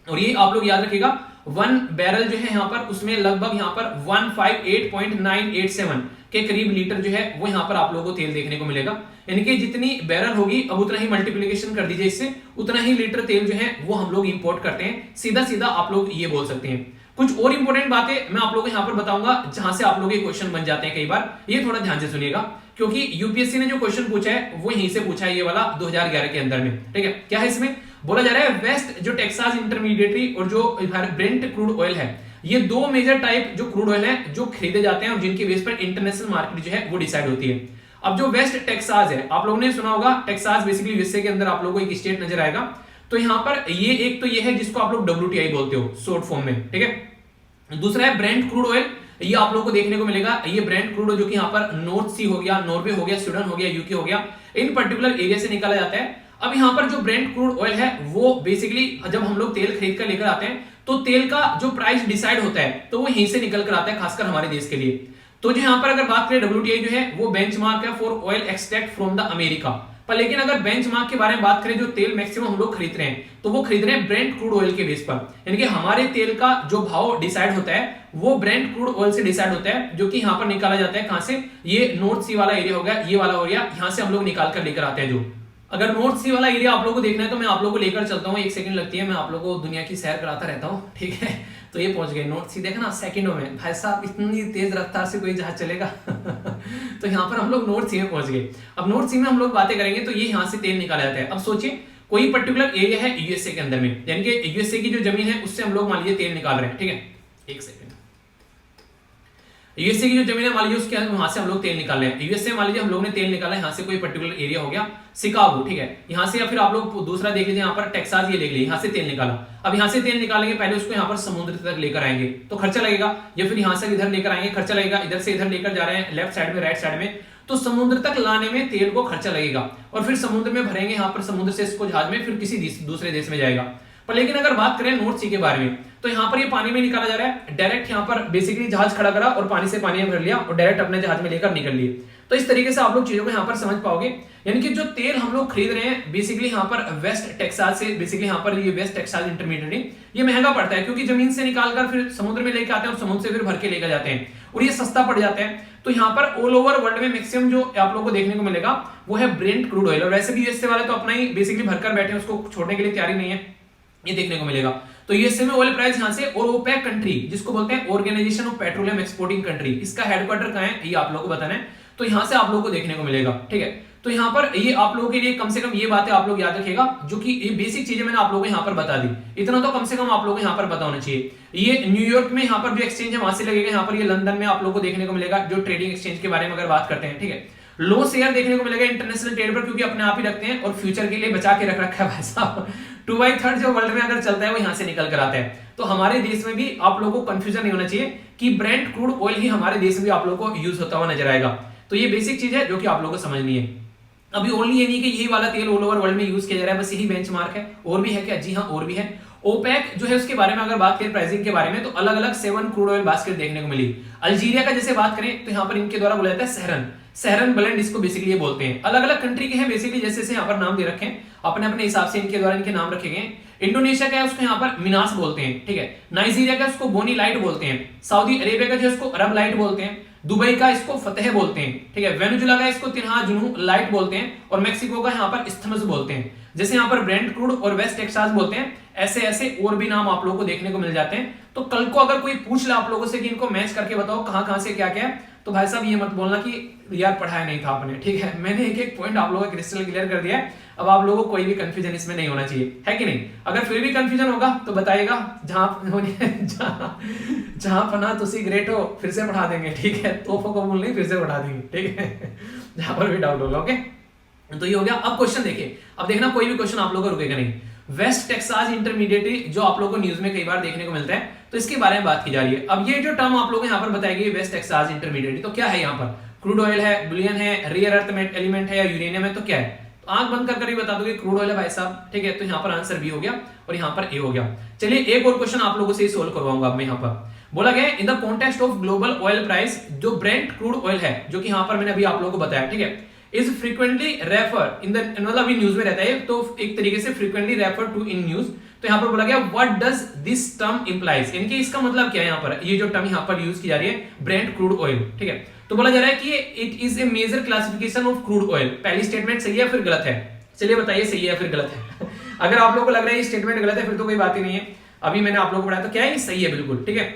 और ये आप लोग याद रखिएगा 1 बैरल जो है यहाँ पर उसमें लगभग यहाँ पर 158.987 के करीब लीटर जो है वो यहाँ पर आप लोगों को तेल देखने को मिलेगा। यानी कि जितनी बैरल होगी अब उतना ही मल्टीप्लिकेशन कर दीजिए इससे, उतना ही लीटर तेल जो है वो हम लोग इंपोर्ट करते हैं, सीधा सीधा आप लोग ये बोल सकते हैं। कुछ और इंपॉर्टेंट बातें मैं आप लोगों को यहाँ पर बताऊंगा जहां से आप लोगों के क्वेश्चन बन जाते हैं कई बार, ये थोड़ा ध्यान से सुनिएगा, क्योंकि यूपीएससी ने जो क्वेश्चन पूछा है वो यहीं से पूछा है, ये वाला 2011 के अंदर में, ठीक है। क्या है इसमें बोला जा रहा है, वेस्ट जो टेक्सास इंटरमीडिएटरी और जो ब्रेंट क्रूड ऑयल है, ये दो मेजर टाइप जो क्रूड ऑयल है जो खरीदे जाते हैं और जिनकी बेस पर इंटरनेशनल मार्केट जो है वो डिसाइड होती है। अब जो वेस्ट टेक्सास है, आप लोगों ने सुना होगा, टेक्सास बेसिकली यूएसए के अंदर आप लोगों को एक स्टेट नजर आएगा। तो यहाँ पर ये एक तो ये है जिसको आप लोग WTI बोलते हो शॉर्ट फॉर्म में, ठीक है। दूसरा है ब्रेंट क्रूड ऑयल, ये आप लोगों को देखने को मिलेगा। ये ब्रेंट क्रूड जो कि यहाँ पर नॉर्थ सी हो गया, नॉर्वे हो गया, स्वीडन हो गया, यूके हो गया, इन पर्टिकुलर एरिया से निकाला जाता है। अब यहाँ पर जो ब्रेंट क्रूड ऑयल है वो बेसिकली जब हम लोग तेल खरीद कर लेकर आते हैं तो तेल का जो प्राइस डिसाइड होता है तो वो यहीं से निकल कर आता है, खासकर हमारे देश के लिए। तो जो यहाँ पर अगर बात करें WTI जो है वो बेंचमार्क है for oil extract from the America. पर लेकिन अगर बेंचमार्क के बारे में बात करें, जो तेल मैक्सिमम हम लोग खरीद रहे हैं तो वो खरीद रहे हैं ब्रेंट क्रूड ऑयल के बेस पर, यानी कि हमारे तेल का जो भाव डिसाइड होता है वो ब्रेंट क्रूड ऑयल से डिसाइड होता है, जो कि यहाँ पर निकाला जाता है। कहां से? ये नॉर्थ सी वाला एरिया हो गया, ये वाला हो गया, यहाँ से हम लोग निकाल कर लेकर आते हैं। जो अगर नॉर्थ सी वाला एरिया आप लोगों को देखना है तो मैं आप लोगों को लेकर चलता हूँ, 1 सेकंड लगती है, मैं आप लोगों को दुनिया की सैर कराता रहता हूँ, ठीक है। तो ये पहुंच गए नॉर्थ सी, देखना सेकंडों में, भाई साहब इतनी तेज रफ्तार से कोई जहाज चलेगा तो यहाँ पर हम लोग नॉर्थ सी में पहुंच गए। अब नॉर्थ सी में हम लोग बातें करेंगे तो ये यहाँ से तेल निकाला जाता है। अब सोचिए कोई पर्टिकुलर एरिया है यूएसए के अंदर में, यानी कि यूएसए की जो जमीन है उससे हम लोग मान लीजिए तेल निकाल रहे हैं, ठीक है। 1 सेकंड, यूएसए की जो जमीन है मान लीजिए उसके वहां से हम लोग तेल निकाल रहे हैं। यूएसए मान लीजिए हम लोग ने तेल निकाला है, यहाँ से कोई पर्टिकुलर एरिया हो गया शिकागो, ठीक है, यहाँ से, या फिर आप लोग दूसरा देख लीजिए यहाँ पर टेक्सास, ये देख लीजिए यहाँ से तेल निकाला। अब यहाँ से तेल निकालेंगे, पहले उसको यहाँ पर समुद्र तक लेकर आएंगे तो खर्चा लगेगा, या फिर यहाँ से इधर लेकर आएंगे खर्चा लगेगा, इधर से इधर लेकर जा रहे हैं लेफ्ट साइड में राइट साइड में, तो समुद्र तक लाने में तेल को खर्चा लगेगा, और फिर समुद्र में भरेंगे यहाँ पर, समुद्र से इसको जहाज में फिर किसी दूसरे देश में जाएगा। पर लेकिन अगर बात करें नॉर्थ सी के बारे में, तो यहाँ पर ये पानी में निकाला जा रहा है, डायरेक्ट यहाँ पर बेसिकली जहाज खड़ा करा और पानी से पानी में भर लिया और डायरेक्ट अपने जहाज में लेकर निकल लिए। तो इस तरीके से आप लोग चीजों को यहाँ पर समझ पाओगे। यानी कि जो तेल हम लोग खरीद रहे हैं बेसिकली यहाँ पर वेस्ट टेक्सास से, बेसिकली यहाँ पर ये वेस्ट टेक्सास इंटरमीडिएट, ये महंगा पड़ता है क्योंकि जमीन से निकालकर फिर समुद्र में लेकर आते हैं और समुद्र से फिर भर के लेकर जाते हैं, और ये सस्ता पड़ जाता है। तो यहाँ पर ऑल ओवर वर्ल्ड में मैक्सिमम जो आप लोगों को देखने को मिलेगा वो है ब्रेंट क्रूड ऑयल, और वैसे भी यूएसए वाले तो अपना ही बेसिकली भरकर बैठे हैं, उसको छोड़ने के लिए तैयारी नहीं है, ये देखने को मिलेगा। तो यूएसए में ऑयल प्राइस यहाँ से, और ओपेक कंट्री जिसको बोलते हैं organisation of petroleum exporting country, इसका हेडक्वार्टर कहाँ है ये आप लोगों को बताना है, तो यहाँ से आप लोगों को देखने को मिलेगा, ठीक है। तो यहाँ पर ये आप लोगों के लिए कम से कम ये बातें आप लोग याद रखिएगा, जो कि ये बेसिक चीजें मैंने आप लोगों को यहाँ पर बता दी, इतना तो कम से कम आप लोगों को यहाँ पर पता होना चाहिए। ये न्यूयॉर्क में यहाँ पर जो एक्सचेंज है वहां से लगेगा, यहाँ पर ये लंदन में आप लोगों को देखने को मिलेगा, जो ट्रेडिंग एक्सचेंज के बारे में अगर बात करते हैं, ठीक है। लो शेयर देखने को मिलेगा इंटरनेशनल ट्रेड पर, क्योंकि अपने आप ही रखते हैं और फ्यूचर के लिए बचा के रख रखा है भाई साहब। 2/3 जो वर्ल्ड में अगर चलता है वो यहाँ से निकल कर आता है। तो हमारे देश में भी आप लोगों को कंफ्यूजन नहीं होना चाहिए कि ब्रेंट क्रूड ऑयल ही हमारे देश में भी आप लोगों को यूज होता हुआ नजर आएगा। तो ये बेसिक चीज है जो कि आप लोगों को समझनी है। अभी ओनली ये नहीं कि यही वाला तेल ऑल ओवर वर्ल्ड में यूज किया जा रहा है, बस यही बेंचमार्क है, और भी है क्या? जी हाँ, और भी है। ओपेक जो है उसके बारे में अगर बात करें प्राइसिंग के बारे में, तो अलग अलग 7 क्रूड ऑयल बास्केट देखने को मिली। अल्जीरिया का जैसे बात करें तो यहाँ पर इनके द्वारा बोला जाता है सहरन ब्लेंड, इसको बेसिकली ये बोलते हैं। अलग अलग कंट्री के हैं बेसिकली, जैसे जैसे यहाँ पर नाम दे रखे हैं अपने अपने हिसाब से, इनके द्वारा इनके नाम रखे गए। इंडोनेशिया का है उसको यहाँ पर मिनास बोलते हैं, ठीक है। नाइजीरिया का उसको बोनी लाइट बोलते हैं। सऊदी अरेबिया का जो इसको अरब लाइट बोलते हैं। दुबई का इसको फतेह बोलते हैं, ठीक है। वेनेजुला का इसको तिरहा जुनू लाइट बोलते हैं, और मेक्सिको का यहाँ पर इस्थमस बोलते हैं। जैसे यहाँ पर ब्रेंट क्रूड और वेस्ट टेक्सास बोलते हैं, ऐसे ऐसे और भी नाम आप लोगों को देखने को मिल जाते हैं। तो कल को अगर कोई पूछ ले आप लोगों से कि इनको मैच करके बताओ कहां कहां से क्या क्या है, तो भाई साहब ये मत बोलना कि यार पढ़ाया नहीं था आपने, ठीक है। मैंने एक एक पॉइंट आप लोगों का क्रिस्टल क्लियर कर दिया है। अब आप लोगों को कोई भी कंफ्यूजन इसमें नहीं होना चाहिए, है कि नहीं? अगर फिर भी कंफ्यूजन होगा तो बताइएगा, जहां पना तुसी ग्रेट हो, फिर से पढ़ा देंगे, ठीक है। तोहफा कबूल नहीं, फिर से पढ़ा देंगे, ठीक है। जहां पर भी डाउट होगा, ओके। तो ये हो गया। अब क्वेश्चन देखिए, अब देखना कोई भी क्वेश्चन आप लोगों का रुकेगा नहीं। वेस्ट टेक्सास इंटरमीडिएट जो आप लोगों को न्यूज में कई बार देखने को मिलता है, तो इसके बारे में बात की जा रही है। अब ये जो टर्म आप लोगों को यहाँ पर बताई गई वेस्ट टेक्सास इंटरमीडिएट, तो क्या है? यहाँ पर क्रूड ऑयल है, बुलियन है, रियर अर्थ एलिमेंट है या यूरेनियम है, तो क्या है? तो आंख बंद कर ही बता दोगे क्रूड ऑयल है भाई साहब, ठीक है। तो यहाँ पर आंसर बी हो गया और यहाँ पर ए हो गया। चलिए एक और क्वेश्चन आप लोगों से सोल्व करवाऊंगा अब मैं। यहाँ पर बोला गया in the context of global oil price, जो ब्रेंट क्रूड ऑयल है, जो कि यहाँ पर मैंने अभी आप लोगों को बताया, ठीक है, is frequently refer in the, मतलब अभी न्यूज में रहता है तो एक तरीके से frequently refer to in news. तो यहाँ पर बोला गया what does this term implies, इनके इसका मतलब क्या है? यहाँ पर ये जो टर्म यहाँ पर यूज की जा रही है ब्रेंट क्रूड ऑयल, ठीक है। तो बोला जा रहा है कि it is a major classification of crude oil. पहली स्टेटमेंट सही है फिर गलत है? चलिए बताइए सही है फिर गलत है। अगर आप लोगों को लग रहा है ये स्टेटमेंट गलत है फिर तो कोई बात ही नहीं है। अभी मैंने आप लोगों को पढ़ाया तो क्या है, ये सही है बिल्कुल, ठीक है।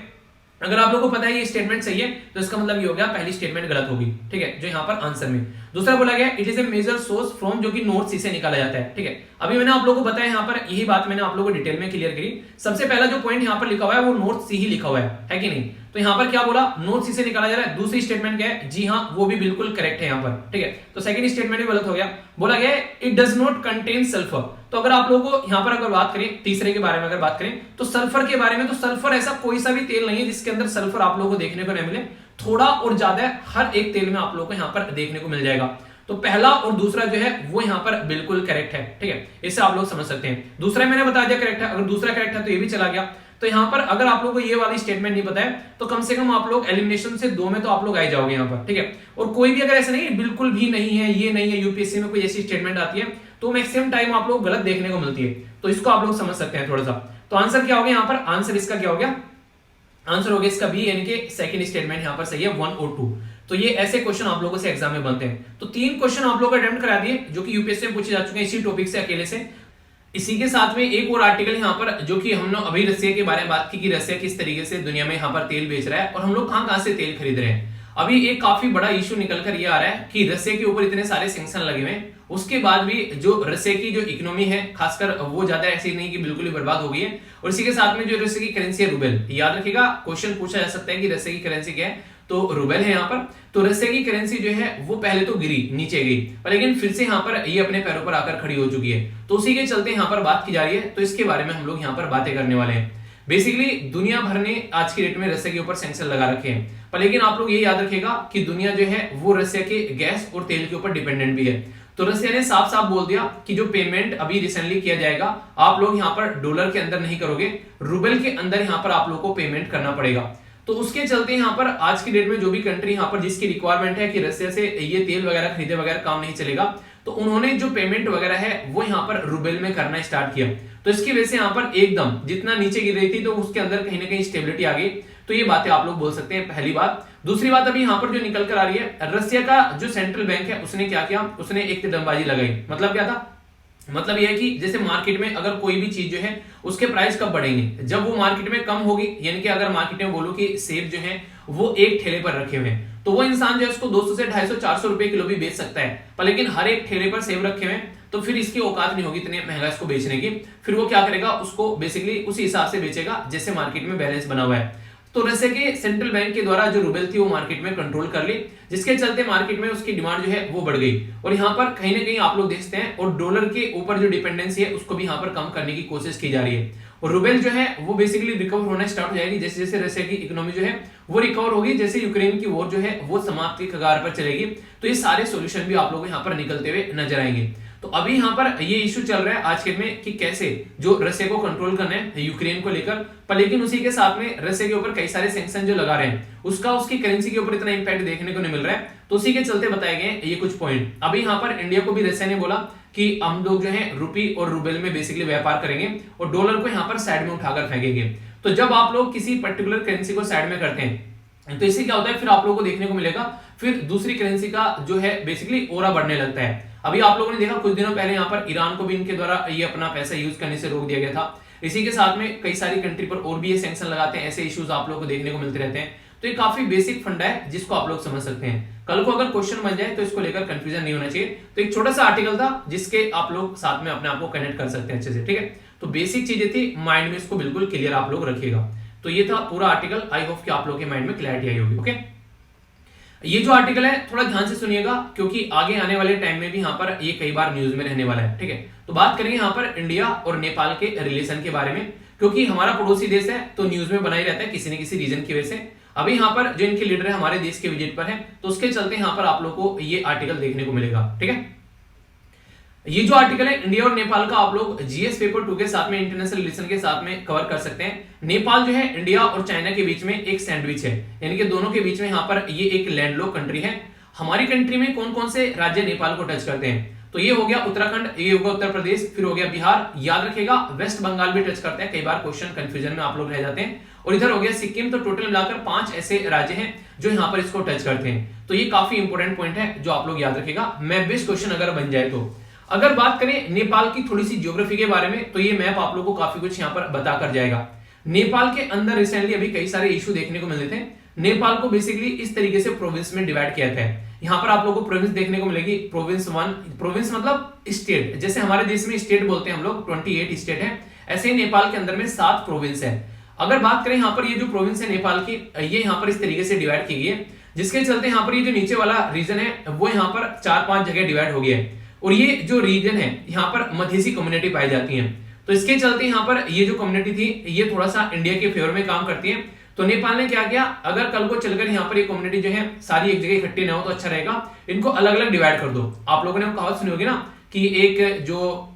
अगर आप लोगों को पता है ये स्टेटमेंट सही है तो इसका मतलब ये हो गया पहली स्टेटमेंट गलत होगी, ठीक है, जो यहाँ पर आंसर में। दूसरा बोला गया it is a major source from, जो कि नॉर्थ सी से निकाला जाता है, ठीक है। अभी मैंने आप लोगों को बताया, यहाँ पर यही बात मैंने आप लोगों को डिटेल में क्लियर करी। सबसे पहला जो पॉइंट यहाँ पर लिखा हुआ है वो नॉर्थ सी ही लिखा हुआ है कि नहीं? तो यहाँ पर क्या बोला, नॉर्थ सी से निकाला जा रहा है। दूसरी स्टेटमेंट क्या है? जी हाँ, वो भी बिल्कुल करेक्ट है यहाँ पर, ठीक है। तो सेकंड स्टेटमेंट भी गलत हो गया। बोला गया it does not contain sulphur. तो अगर आप लोगों को यहाँ पर अगर बात करें तीसरे के बारे में अगर बात करें तो सल्फर के बारे में, तो सल्फर ऐसा कोई सा भी तेल नहीं है जिसके अंदर सल्फर आप लोगों को देखने को नहीं मिले। थोड़ा और ज्यादा हर एक तेल में आप लोगों को यहाँ पर देखने को मिल जाएगा। तो पहला और दूसरा जो है वो यहाँ पर बिल्कुल करेक्ट है, ठीक है। इससे आप लोग समझ सकते हैं। दूसरा मैंने बता दिया करेक्ट है, अगर दूसरा करेक्ट है तो ये भी चला गया। तो यहाँ पर अगर आप लोगों को ये वाली स्टेटमेंट नहीं पता है तो कम से कम आप लोग एलिमिनेशन से 2 में तो आप लोग आ जाओगे यहाँ पर, ठीक है। और कोई भी अगर ऐसा नहीं बिल्कुल भी नहीं है, ये नहीं है, यूपीएससी में कोई ऐसी स्टेटमेंट आती है तो मैक्सिमम टाइम आप लोग गलत देखने को मिलती है। तो इसको आप लोग समझ सकते हैं थोड़ा सा। तो आंसर क्या हो गया यहाँ पर? आंसर इसका क्या हो गया? आंसर हो गया इसका बी, यानी कि सेकंड स्टेटमेंट यहाँ पर सही है, 1 और 2। तो ये ऐसे क्वेश्चन आप लोगों से एग्जाम में बनते हैं। तो 3 क्वेश्चन आप लोगों को अटेम्प्ट करा दिए जो कि यूपीएससी में पूछे जा चुके हैं इसी टॉपिक से अकेले से। इसी के साथ में एक और आर्टिकल यहाँ पर जो कि हम लोग अभी रसिया के बारे में बात की कि रसिया किस तरीके से दुनिया में यहाँ पर तेल बेच रहा है और हम लोग कहाँ से तेल खरीद रहे हैं। अभी एक काफी बड़ा इश्यू निकल कर ये आ रहा है कि रसिया के ऊपर इतने सारे सैंक्शन लगे हुए हैं, उसके बाद भी जो रसिया की जो इकोनॉमी है खासकर वो ज्यादा ऐसी नहीं कि बिल्कुल ही बर्बाद हो गई है। और इसी के साथ में जो रसिया की करेंसी है रूबेल, याद रखिएगा क्वेश्चन पूछा जा सकता है कि रसिया की करेंसी क्या है, तो रूबेल है यहाँ पर। तो रशिया की करेंसी जो है वो पहले तो गिरी, नीचे गई, पर लेकिन फिर से यहाँ पर ये अपने पैरों पर आकर खड़ी हो चुकी है। तो उसी के चलते यहाँ पर बात की जा रही है, तो इसके बारे में हम लोग यहाँ पर बातें करने वाले हैं। बेसिकली दुनिया भर ने आज की डेट में रशिया के ऊपर सैंक्शन लगा रखे हैं, पर लेकिन आप लोग ये याद रखिएगा कि दुनिया जो है वो रशिया के गैस और तेल के ऊपर डिपेंडेंट भी है। तो रशिया ने साफ साफ बोल दिया कि जो पेमेंट अभी रिसेंटली किया जाएगा, आप लोग यहाँ पर डॉलर के अंदर नहीं करोगे, रूबल के अंदर यहाँ पर आप लोग को पेमेंट करना पड़ेगा। तो उसके चलते यहाँ पर आज की डेट में जो भी कंट्री यहाँ पर जिसकी रिक्वायरमेंट है कि रशिया से ये तेल वगैरह खरीदे बगैर काम नहीं चलेगा, तो उन्होंने जो पेमेंट वगैरह है वो यहाँ पर रूबल में करना स्टार्ट किया। तो इसकी वजह से यहाँ पर एकदम जितना नीचे गिर रही थी तो उसके अंदर कहीं ना कहीं स्टेबिलिटी आ गई। तो ये बातें आप लोग बोल सकते हैं, पहली बात। दूसरी बात अभी यहाँ पर जो निकल कर आ रही है, रशिया का जो सेंट्रल बैंक है उसने क्या किया, उसने एक तिरंगबाजी लगाई। मतलब क्या था, मतलब यह है कि जैसे मार्केट में अगर कोई भी चीज जो है उसके प्राइस कब बढ़ेंगे, जब वो मार्केट में कम होगी। यानी कि अगर मार्केट में बोलो कि सेब जो है वो एक ठेले पर रखे हुए हैं, तो वो इंसान जो है उसको 200 से 250-400 रुपए किलो भी बेच सकता है, पर लेकिन हर एक ठेले पर सेब रखे हुए हैं, तो फिर इसकी औकात नहीं होगी इतने महंगा इसको बेचने की। फिर वो क्या करेगा, उसको बेसिकली उसी हिसाब से बेचेगा जैसे मार्केट में बैलेंस बना हुआ है। तो रशिया के सेंट्रल बैंक के द्वारा जो रूबल थी वो मार्केट में कंट्रोल कर ली, जिसके चलते मार्केट में उसकी डिमांड जो है वो बढ़ गई। और यहाँ पर कहीं ना कहीं आप लोग देखते हैं, और डॉलर के ऊपर जो डिपेंडेंसी है उसको भी यहाँ पर कम करने की कोशिश की जा रही है। और रूबल जो है वो बेसिकली रिकवर होना स्टार्ट हो जाएगी जैसे जैसे रशिया की इकोनॉमी जो है वो रिकवर होगी, जैसे यूक्रेन की वॉर जो है वो समाप्ति की कगार पर चलेगी। तो ये सारे सोल्यूशन भी आप लोग यहाँ पर निकलते हुए नजर आएंगे। तो अभी यहाँ पर ये इशू चल रहा है आज के में कि कैसे जो रशिया को कंट्रोल करना है यूक्रेन को लेकर, पर लेकिन उसी के साथ में रशिया के ऊपर कई सारे सैंक्शन जो लगा रहे हैं उसका उसकी करेंसी के ऊपर इतना इंपैक्ट देखने को नहीं मिल रहा है। तो उसी के चलते बताए गए ये कुछ पॉइंट। अभी यहाँ पर इंडिया को भी रशिया ने बोला कि हम लोग जो है रुपी और रूबल में बेसिकली व्यापार करेंगे और डॉलर को यहाँ पर साइड में उठाकर फेंकेंगे। तो जब आप लोग किसी पर्टिकुलर करेंसी को साइड में करते हैं तो इससे क्या होता है, फिर आप लोगों को देखने को मिलेगा फिर दूसरी करेंसी का जो है बेसिकली ओरा बढ़ने लगता है। अभी आप लोगों ने देखा कुछ दिनों पहले यहाँ पर ईरान को भी इनके द्वारा ये अपना पैसा यूज करने से रोक दिया गया था। इसी के साथ में कई सारी कंट्री पर और भी ये सैंक्शन लगाते हैं, ऐसे इश्यूज आप लोगों को देखने को मिलते रहते हैं। तो ये काफी बेसिक फंडा है जिसको आप लोग समझ सकते हैं। कल को अगर क्वेश्चन बन जाए तो इसको लेकर कंफ्यूजन नहीं होना चाहिए। तो एक छोटा सा आर्टिकल था जिसके आप लोग साथ में अपने आप को कनेक्ट कर सकते हैं अच्छे से, ठीक है। तो बेसिक चीजें थी, माइंड में इसको बिल्कुल क्लियर आप लोग रखिएगा। तो ये था पूरा आर्टिकल, आई होप कि आप लोग के माइंड में क्लैरिटी आई होगी। ओके, ये जो आर्टिकल है थोड़ा ध्यान से सुनिएगा क्योंकि आगे आने वाले टाइम में भी यहाँ पर ये कई बार न्यूज में रहने वाला है, ठीक है। तो बात करेंगे यहाँ पर इंडिया और नेपाल के रिलेशन के बारे में, क्योंकि हमारा पड़ोसी देश है तो न्यूज में बना ही रहता है किसी न किसी रीजन की वजह से। अभी यहाँ पर जो इनके लीडर है हमारे देश के विजिट पर है, तो उसके चलते यहाँ पर आप लोग को ये आर्टिकल देखने को मिलेगा, ठीक है। ये जो आर्टिकल है इंडिया और नेपाल का, आप लोग जीएस पेपर 2 के साथ में इंटरनेशनल रिलेशन के साथ में कवर कर सकते हैं। नेपाल जो है इंडिया और चाइना के बीच में एक सैंडविच है, यानी कि दोनों के बीच में यहाँ पर ये एक लैंडलॉक कंट्री है। हमारी कंट्री में कौन कौन से राज्य नेपाल को टच करते हैं, तो ये हो गया उत्तराखंड, ये होगा उत्तर प्रदेश, फिर हो गया बिहार, याद रखेगा वेस्ट बंगाल भी टच करते हैं, कई बार क्वेश्चन कंफ्यूजन में आप लोग रह जाते हैं, और इधर हो गया सिक्किम। तो टोटल मिलाकर 5 ऐसे राज्य हैं जो यहाँ पर इसको टच करते हैं। तो ये काफी इंपोर्टेंट पॉइंट है जो आप लोग याद रखेगा, मैं बेस्ट क्वेश्चन अगर बन जाए तो। अगर बात करें नेपाल की थोड़ी सी ज्योग्राफी के बारे में, तो ये मैप आप लोगों को काफी कुछ यहाँ पर बता कर जाएगा। नेपाल के अंदर रिसेंटली अभी कई सारे इशू देखने को मिलते थे। नेपाल को बेसिकली इस तरीके से प्रोविंस में डिवाइड किया था। यहाँ पर आप लोगों को प्रोविंस देखने को मिलेगी, प्रोविंस 1, प्रोविंस मतलब स्टेट, जैसे हमारे देश में स्टेट बोलते हैं हम लोग, 28 स्टेट है, ऐसे ही नेपाल के अंदर में 7 प्रोविंस है। अगर बात करें यहाँ पर ये जो प्रोविंस है नेपाल की, ये यहाँ पर इस तरीके से डिवाइड की गई है, जिसके चलते यहाँ पर ये जो नीचे वाला रीजन है वो यहाँ पर 4-5 जगह डिवाइड हो गया है। और ये जो रीजन है यहाँ पर मधेसी कम्युनिटी पाई जाती है, तो इसके चलते यहाँ पर ये जो कम्युनिटी थी ये थोड़ा सा इंडिया के फेवर में काम करती है। तो नेपाल ने क्या किया, अगर कल को चलकर यहाँ पर ये कम्युनिटी जो है सारी एक जगह इकट्ठी ना हो तो अच्छा रहेगा, इनको अलग अलग डिवाइड कर दो। आप लोगों ने कहावत सुनी होगी ना कि एक जो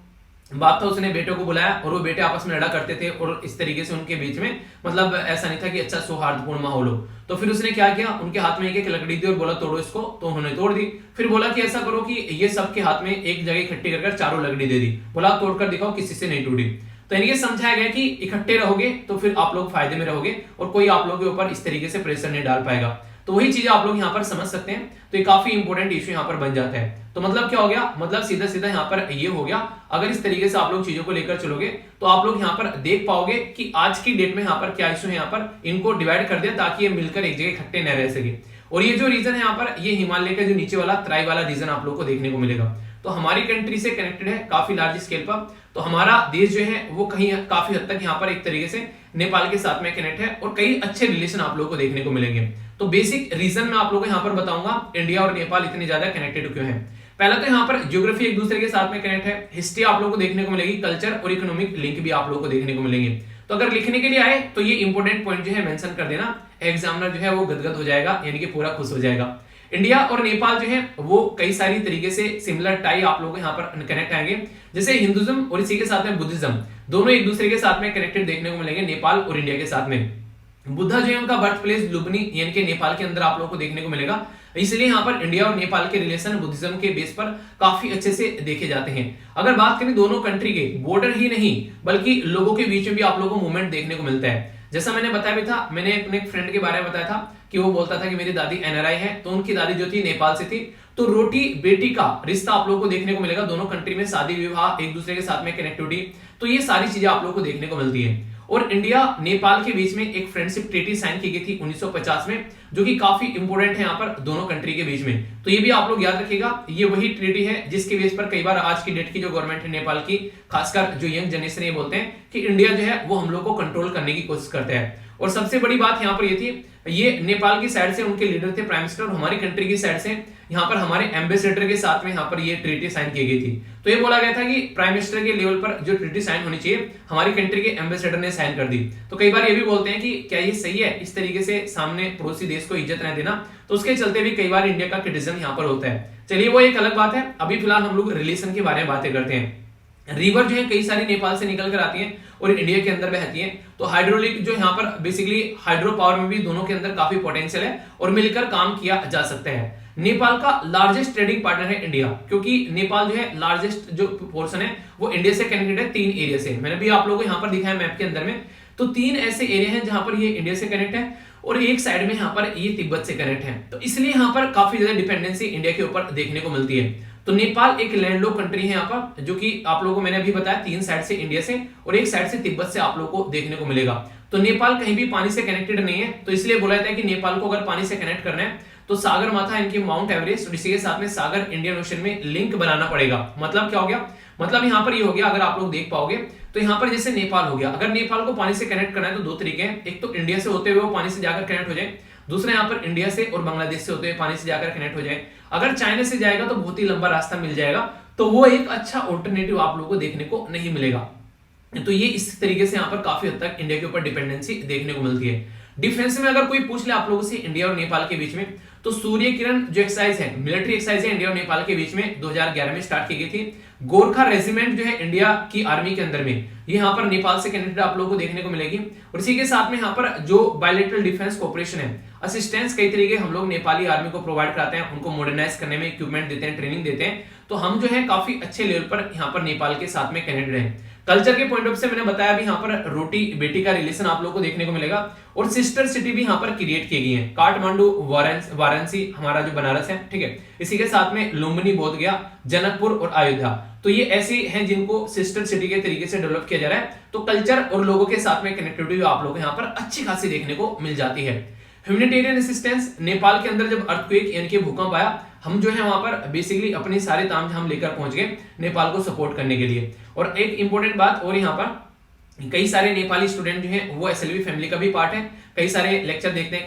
बाप था उसने बेटे को बुलाया और वो बेटे आपस में लड़ा करते थे, और इस तरीके से उनके बीच में मतलब ऐसा नहीं था कि अच्छा सौहार्दपूर्ण माहौल हो। तो फिर उसने क्या किया, उनके हाथ में एक लकड़ी दी और बोला तोड़ो इसको, तो उन्होंने तोड़ दी। फिर बोला कि ऐसा करो कि ये सबके हाथ में एक जगह इकट्ठी कर चारों लकड़ी दे दी, बोला तोड़कर दिखाओ किसी से नहीं टूटी। तो इनके समझाया गया कि इकट्ठे रहोगे तो फिर आप लोग फायदे में रहोगे और कोई आप लोगों के ऊपर इस तरीके से प्रेशर नहीं डाल पाएगा। तो वही चीज आप लोग यहाँ पर समझ सकते हैं। तो ये काफी इंपॉर्टेंट इश्यू यहाँ पर बन जाता है। तो मतलब क्या हो गया, मतलब सीधा सीधा यहाँ पर ये हो गया, अगर इस तरीके से आप लोग चीजों को लेकर चलोगे तो आप लोग यहाँ पर देख पाओगे कि आज की डेट में यहाँ पर क्या इश्यू है, यहाँ पर इनको डिवाइड कर दिया ताकि ये मिलकर एक जगह इकट्ठे न रह सके। और ये जो रीजन है यहाँ पर, ये हिमालय का जो नीचे वाला तराई वाला रीजन आप लोग को देखने को मिलेगा। तो हमारी कंट्री से कनेक्टेड है काफी लार्ज स्केल पर। तो हमारा देश जो है वो कहीं काफी हद तक यहाँ पर एक तरीके से नेपाल के साथ में कनेक्ट है और कई अच्छे रिलेशन आप लोगों को देखने को मिलेंगे। तो बेसिक रीजन मैं आप लोगों को यहाँ पर बताऊंगा इंडिया और नेपाल इतने ज्यादा कनेक्टेड क्यों है। पहला तो यहाँ पर ज्योग्राफी एक दूसरे के साथ में कनेक्ट है, हिस्ट्री आप लोगों को देखने को मिलेगी, कल्चर और इकोनॉमिक लिंक भी आप लोगों को देखने को मिलेंगे। तो अगर लिखने के लिए आए तो ये इंपॉर्टेंट पॉइंट जो है मेंशन कर देना, एग्जामिनर जो है वो गदगद हो जाएगा, यानी कि पूरा खुश हो जाएगा। इंडिया और नेपाल जो है वो कई सारी तरीके से सिमिलर टाई आप लोगों को यहाँ पर कनेक्ट आएंगे, जैसे हिंदुज्म और इसी के साथ में बुद्धिज्म दोनों एक दूसरे के साथ में कनेक्टेड देखने को मिलेंगे नेपाल और इंडिया के साथ में। बुद्धा जो है उनका बर्थ प्लेस लुम्बिनी यानी कि नेपाल के अंदर आप लोगों को देखने को मिलेगा, इसलिए यहाँ पर इंडिया और नेपाल के रिलेशन बुद्धिज्म के बेस पर काफी अच्छे से देखे जाते हैं। अगर बात करें दोनों कंट्री के बॉर्डर ही नहीं बल्कि लोगों के बीच में भी आप लोगों को मूवमेंट देखने को मिलता है। जैसा मैंने बताया भी था, मैंने अपने एक फ्रेंड के बारे में बताया था कि वो बोलता था कि मेरी दादी एनआरआई है, तो उनकी दादी जो थी नेपाल से थी, तो रोटी बेटी का रिश्ता आप लोगों को देखने को मिलेगा, दोनों कंट्री में शादी विवाह एक दूसरे के साथ में कनेक्टिविटी, तो ये सारी चीजें आप लोगों को देखने को मिलती है। और इंडिया नेपाल के बीच में एक फ्रेंडशिप ट्रीटी साइन की गई थी 1950 में, जो कि काफी इंपोर्टेंट है यहाँ पर दोनों कंट्री के बीच में। तो ये भी आप लोग याद रखिएगा, ये वही ट्रीटी है जिसके बेस पर कई बार आज की डेट की जो गवर्नमेंट है नेपाल की, खासकर जो यंग जनरेशन ये बोलते हैं कि इंडिया जो है वो हम लोग को कंट्रोल करने की कोशिश करता है। और सबसे बड़ी बात यहाँ पर ये थी, ये नेपाल की साइड से उनके लीडर थे प्राइम मिनिस्टर, और हमारी कंट्री की साइड से यहाँ पर हमारे एम्बेसडर के साथ में यहाँ पर ये ट्रीटी साइन की गई थी। तो ये बोला गया था कि प्राइम मिनिस्टर के लेवल पर जो ट्रीटी साइन होनी चाहिए हमारी कंट्री के एम्बेसडर ने साइन कर दी। तो कई बार ये भी बोलते हैं कि क्या ये सही है इस तरीके से सामने पड़ोसी देश को इज्जत न देना, तो उसके चलते भी कई बार इंडिया का क्रिटिसिज्म यहाँ पर होता है। चलिए वो एक अलग बात है, अभी फिलहाल हम लोग रिलेशन के बारे में बातें करते हैं। रिवर जो है कई सारी नेपाल से निकल कर आती हैं और इंडिया के अंदर बहती हैं, तो हाइड्रोलिक जो यहाँ पर बेसिकली हाइड्रो पावर में भी दोनों के अंदर काफी पोटेंशियल है और मिलकर काम किया जा सकता है। नेपाल का लार्जेस्ट ट्रेडिंग पार्टनर है इंडिया, क्योंकि नेपाल जो है लार्जेस्ट जो पोर्शन है वो इंडिया से कनेक्टेड है 3 एरिया से। मैंने भी आप लोगों को यहाँ पर दिखाया मैप के अंदर में, तो 3 ऐसे एरिया हैं जहां पर ये इंडिया से कनेक्ट है और एक साइड में यहाँ पर ये तिब्बत से कनेक्ट है, तो इसलिए यहाँ पर काफी ज्यादा डिपेंडेंसी इंडिया के ऊपर देखने को मिलती है। तो नेपाल एक लैंडलॉक कंट्री है यहाँ पर, जो कि आप लोगों को मैंने अभी बताया 3 साइड से इंडिया से और एक साइड से तिब्बत से आप लोगों को देखने को मिलेगा। तो नेपाल कहीं भी पानी से कनेक्टेड नहीं है, तो इसलिए बोला जाता है कि नेपाल को अगर पानी से कनेक्ट करना है तो सागर माथा इनकी माउंट एवरेस्ट और इसी के साथ में सागर इंडियन ओशन में लिंक बनाना पड़ेगा। मतलब क्या हो गया, मतलब यहाँ पर ये हो गया, अगर आप लोग देख पाओगे तो यहाँ पर जैसे नेपाल हो गया, अगर नेपाल को पानी से कनेक्ट करना है तो 2 तरीके हैं, एक तो इंडिया से होते हुए वो पानी से जाकर कनेक्ट हो जाए, दूसरा यहाँ पर इंडिया से और बांग्लादेश से होते हुए पानी से जाकर कनेक्ट हो जाए। अगर चाइना से जाएगा तो बहुत ही लंबा रास्ता मिल जाएगा, तो वो एक अच्छा ऑल्टरनेटिव आप लोगों को देखने को नहीं मिलेगा। तो ये इस तरीके से यहाँ पर काफी हद तक इंडिया के ऊपर डिपेंडेंसी देखने को मिलती है। डिफेंस में अगर कोई पूछ ले आप लोगों से इंडिया और नेपाल के बीच में, तो सूर्य किरण जो एक्सरसाइज है, मिलिट्री एक्सरसाइज है इंडिया और नेपाल के बीच में 2011 में स्टार्ट की गई थी। गोरखा रेजिमेंट जो है इंडिया की आर्मी के अंदर में, ये यहाँ पर नेपाल से कनेक्टेड आप लोगों को देखने को मिलेगी। और इसी के साथ में यहाँ पर जो बायलैटरल डिफेंस कोऑपरेशन है, असिस्टेंस कई तरीके हम लोग नेपाली आर्मी को प्रोवाइड कराते हैं, उनको मॉडर्नाइज करने में इक्विपमेंट देते हैं, ट्रेनिंग देते हैं, तो हम जो है काफी अच्छे लेवल पर यहाँ पर नेपाल के साथ में कनेक्टेड है। कल्चर के पॉइंट ऑफ से मैंने बताया भी, यहाँ पर रोटी बेटी का रिलेशन आप लोगों को देखने को मिलेगा और सिस्टर सिटी भी यहाँ पर क्रिएट की गई है, काठमांडू वाराणसी हमारा जो बनारस है, ठीक है, इसी के साथ में लुम्बिनी बोध गया, जनकपुर और अयोध्या, तो ये ऐसे हैं जिनको सिस्टर सिटी के तरीके से डेवलप किया जा रहा है। तो कल्चर और लोगों के साथ में कनेक्टिविटी आप लोगों को यहाँ पर अच्छी खासी देखने को मिल जाती है। ह्यूमैनिटेरियन असिस्टेंस, नेपाल के अंदर जब अर्थक्वेक यानी कि भूकंप आया, हम जो है वहां पर बेसिकली अपने सारे तामझाम लेकर पहुंच गए नेपाल को सपोर्ट करने के लिए। और एक इंपॉर्टेंट बात और, यहाँ पर कई सारे नेपाली स्टूडेंट जो हैं वो एसएलवी फैमिली का भी पार्ट है, कई सारे लेक्चर देखते हैं,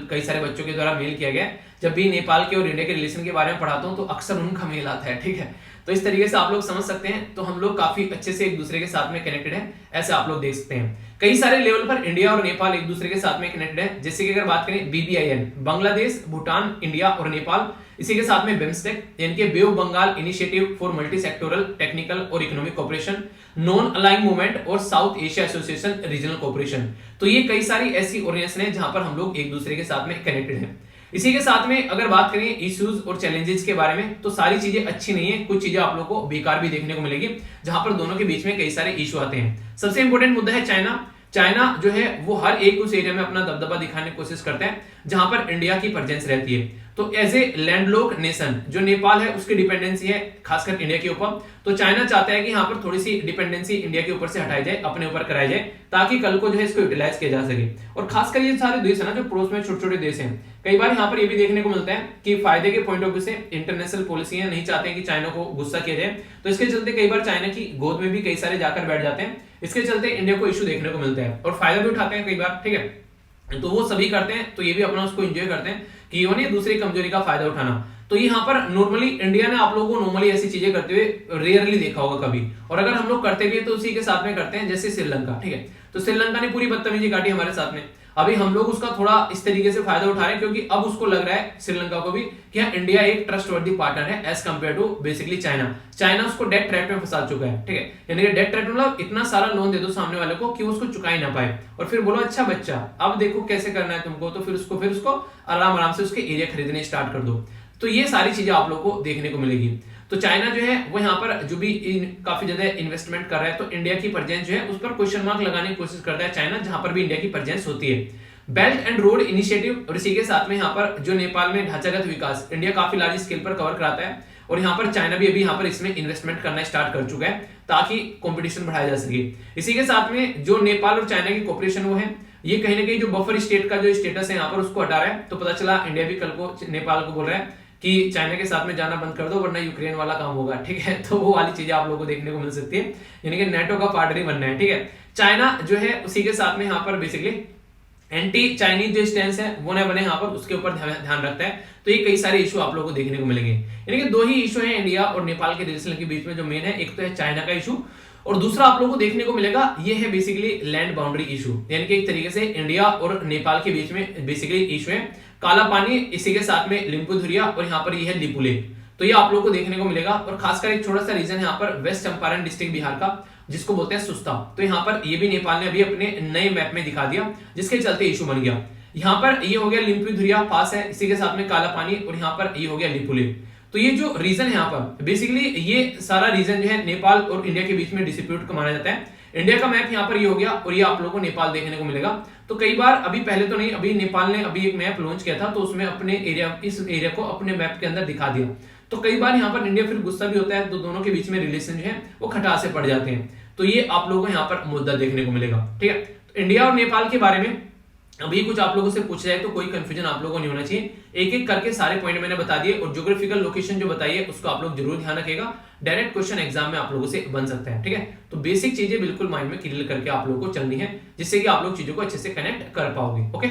कई सारे बच्चों के द्वारा मेल किया गया। जब भी नेपाल के और इंडिया के रिलेशन के बारे में पढ़ाता हूं तो अक्सर उनका मेल आता है, ठीक है, तो इस तरीके से आप लोग समझ सकते हैं। तो हम लोग काफी अच्छे से एक दूसरे के साथ में कनेक्टेड है, ऐसे आप लोग देख सकते हैं। कई सारे लेवल पर इंडिया और नेपाल एक दूसरे के साथ में कनेक्टेड है, जैसे कि अगर बात करें BBIN, बांग्लादेश, भूटान, इंडिया और नेपाल, इसी के साथ में बिम्स्टेक यानी कि Bay of Bengal initiative for multi sectoral technical और economic cooperation, non aligned movement और South Asia association regional cooperation, तो ये कई सारी ऐसी ऑर्गेनाइजेशन है जहां पर हम लोग एक दूसरे के साथ में कनेक्टेड हैं। इसी के साथ में अगर बात करें इश्यूज और चैलेंजेस के बारे में, तो सारी चीजें अच्छी नहीं है, कुछ चीजें आप लोगों को बेकार भी देखने को मिलेगी, जहां पर दोनों के बीच में कई सारे इश्यू आते हैं। सबसे इंपॉर्टेंट मुद्दा है चाइना। चाइना जो है वो हर एक उस एरिया में अपना दबदबा दिखाने की कोशिश करता है जहां पर इंडिया की प्रेजेंस रहती है। तो एज ए लैंडलॉक नेशन जो नेपाल है उसकी डिपेंडेंसी है खासकर इंडिया के ऊपर, तो चाइना चाहता है कि यहाँ पर थोड़ी सी डिपेंडेंसी इंडिया के ऊपर से हटाई जाए, अपने ऊपर कराई जाए, ताकि कल को जो है इसको यूटिलाइज किया जा सके। और खासकर ये सारे देश है ना जो पड़ोस में छोटे छोटे देश हैं, कई बार यहाँ पर ये भी देखने को मिलता है कि फायदे के पॉइंट ऑफ व्यू से इंटरनेशनल पॉलिसी नहीं चाहते हैं कि चाइना को गुस्सा किया जाए, तो इसके चलते कई बार चाइना की गोद में भी कई सारे जाकर बैठ जाते हैं, इसके चलते इंडिया को इश्यू देखने को मिलता है और फायदा भी उठाते हैं कई बार, ठीक है। तो वो सभी करते हैं, तो ये भी अपना उसको एंजॉय करते हैं कि ये नहीं दूसरी कमजोरी का फायदा उठाना। तो यहाँ पर नॉर्मली इंडिया ने आप लोगों को नॉर्मली ऐसी चीजें करते हुए रेयरली देखा होगा कभी, और अगर हम लोग करते भी हैं तो उसी के साथ में करते हैं, जैसे श्रीलंका, ठीक है। तो श्रीलंका ने पूरी बदतमीजी काटी हमारे साथ में, अभी हम लोग उसका थोड़ा इस तरीके से फायदा उठा रहे हैं क्योंकि अब उसको लग रहा है श्रीलंका को भी कि हाँ इंडिया एक ट्रस्टवर्दी पार्टनर है as compare to basically China. China उसको डेट ट्रैप में फंसा चुका है, ठीक है। यानी कि डेट ट्रैप मतलब इतना सारा लोन दे दो सामने वाले को कि उसको चुका ही ना पाए, और फिर बोलो अच्छा बच्चा अब देखो कैसे करना है तुमको, तो फिर उसको आराम आराम से उसके एरिया खरीदने स्टार्ट कर दो। तो ये सारी चीजें आप लोग को देखने को मिलेगी। तो चाइना जो है वो यहाँ पर जो भी काफी ज्यादा इन्वेस्टमेंट कर रहा है, तो इंडिया की प्रेजेंस जो है उस पर क्वेश्चन मार्क लगाने की कोशिश करता है चाइना, जहां पर भी इंडिया की प्रेजेंस होती है। बेल्ट एंड रोड इनिशिएटिव और इसी के साथ में यहाँ पर जो नेपाल में ढांचागत विकास इंडिया काफी लार्ज स्केल पर कवर कराता है, और यहाँ पर चाइना भी अभी यहाँ पर इसमें इन्वेस्टमेंट करना स्टार्ट कर चुका है ताकि कंपटीशन बढ़ाया जा सके। इसी के साथ में जो नेपाल और चाइना की कोऑपरेशन वो है, ये कहीं ना कहीं जो बफर स्टेट का जो स्टेटस है यहाँ पर उसको हटा रहा है। तो पता चला इंडिया भी कल को नेपाल को बोल रहा है कि चाइना के साथ में जाना बंद कर दो वरना यूक्रेन वाला काम होगा, ठीक है। तो वो वाली चीजें आप लोगों को देखने को मिल सकती है, यानी कि नेटो का पार्टनर ही बनना है, ठीक है। चाइना जो है उसी के साथ में यहाँ पर बेसिकली एंटी चाइनीज जो स्टैंड है वो न बने यहाँ पर, उसके ऊपर ध्यान रखता है। तो ये कई सारे इशू आप लोगों को देखने को मिलेंगे, यानी कि दो ही इशू है इंडिया और नेपाल के रिलेशन के बीच में जो मेन है, एक तो है चाइना का इशू, और दूसरा आप लोगों को देखने को मिलेगा ये है बेसिकली लैंड बाउंड्री इशू, यानी कि एक तरीके से इंडिया और नेपाल के बीच में बेसिकली इशू है काला पानी, इसी के साथ में लिम्पुधुरिया, और यहाँ पर ये है लिपू लेक। तो ये आप लोगों को देखने को मिलेगा, और खासकर एक छोटा सा रीजन है यहाँ पर वेस्ट चंपारण डिस्ट्रिक्ट बिहार का, जिसको बोलते हैं सुस्ता। तो यहाँ पर ये भी नेपाल ने अभी अपने नए मैप में दिखा दिया, जिसके चलते इशू बन गया। यहाँ पर ये हो गया लिम्पुधुरिया पास है, इसी के साथ में काला पानी, और यहाँ पर ये हो गया लिपू लेक। तो ये जो रीजन है यहाँ पर बेसिकली ये सारा रीजन जो है नेपाल और इंडिया के बीच में डिस्प्यूट को माना जाता है। इंडिया का मैप यहाँ पर ये हो गया, और ये आप लोगों को नेपाल देखने को मिलेगा। तो कई बार अभी पहले तो नहीं, अभी नेपाल ने अभी एक मैप लॉन्च किया था, तो उसमें अपने एरिया इस एरिया को अपने मैप के अंदर दिखा दिया। तो कई बार यहाँ पर इंडिया फिर गुस्सा भी होता है, तो दोनों के बीच में रिलेशन जो है वो खटास से पड़ जाते हैं। तो ये आप लोगों को यहाँ पर मुद्दा देखने को मिलेगा, ठीक है। तो इंडिया और नेपाल के बारे में अभी कुछ आप लोगों से पूछा जाए तो कोई कंफ्यूजन आप लोगों को नहीं होना चाहिए, एक एक करके सारे पॉइंट मैंने बता दिए, और ज्योग्राफिकल लोकेशन जो बताइए उसको आप लोग जरूर ध्यान रखिएगा, डायरेक्ट क्वेश्चन एग्जाम में आप लोगों से बन सकता है, ठीक है। तो बेसिक चीजें बिल्कुल माइंड में क्लियर करके आप लोगों को चलनी है, जिससे कि आप लोग चीजों को अच्छे से कनेक्ट कर पाओगे, ओके।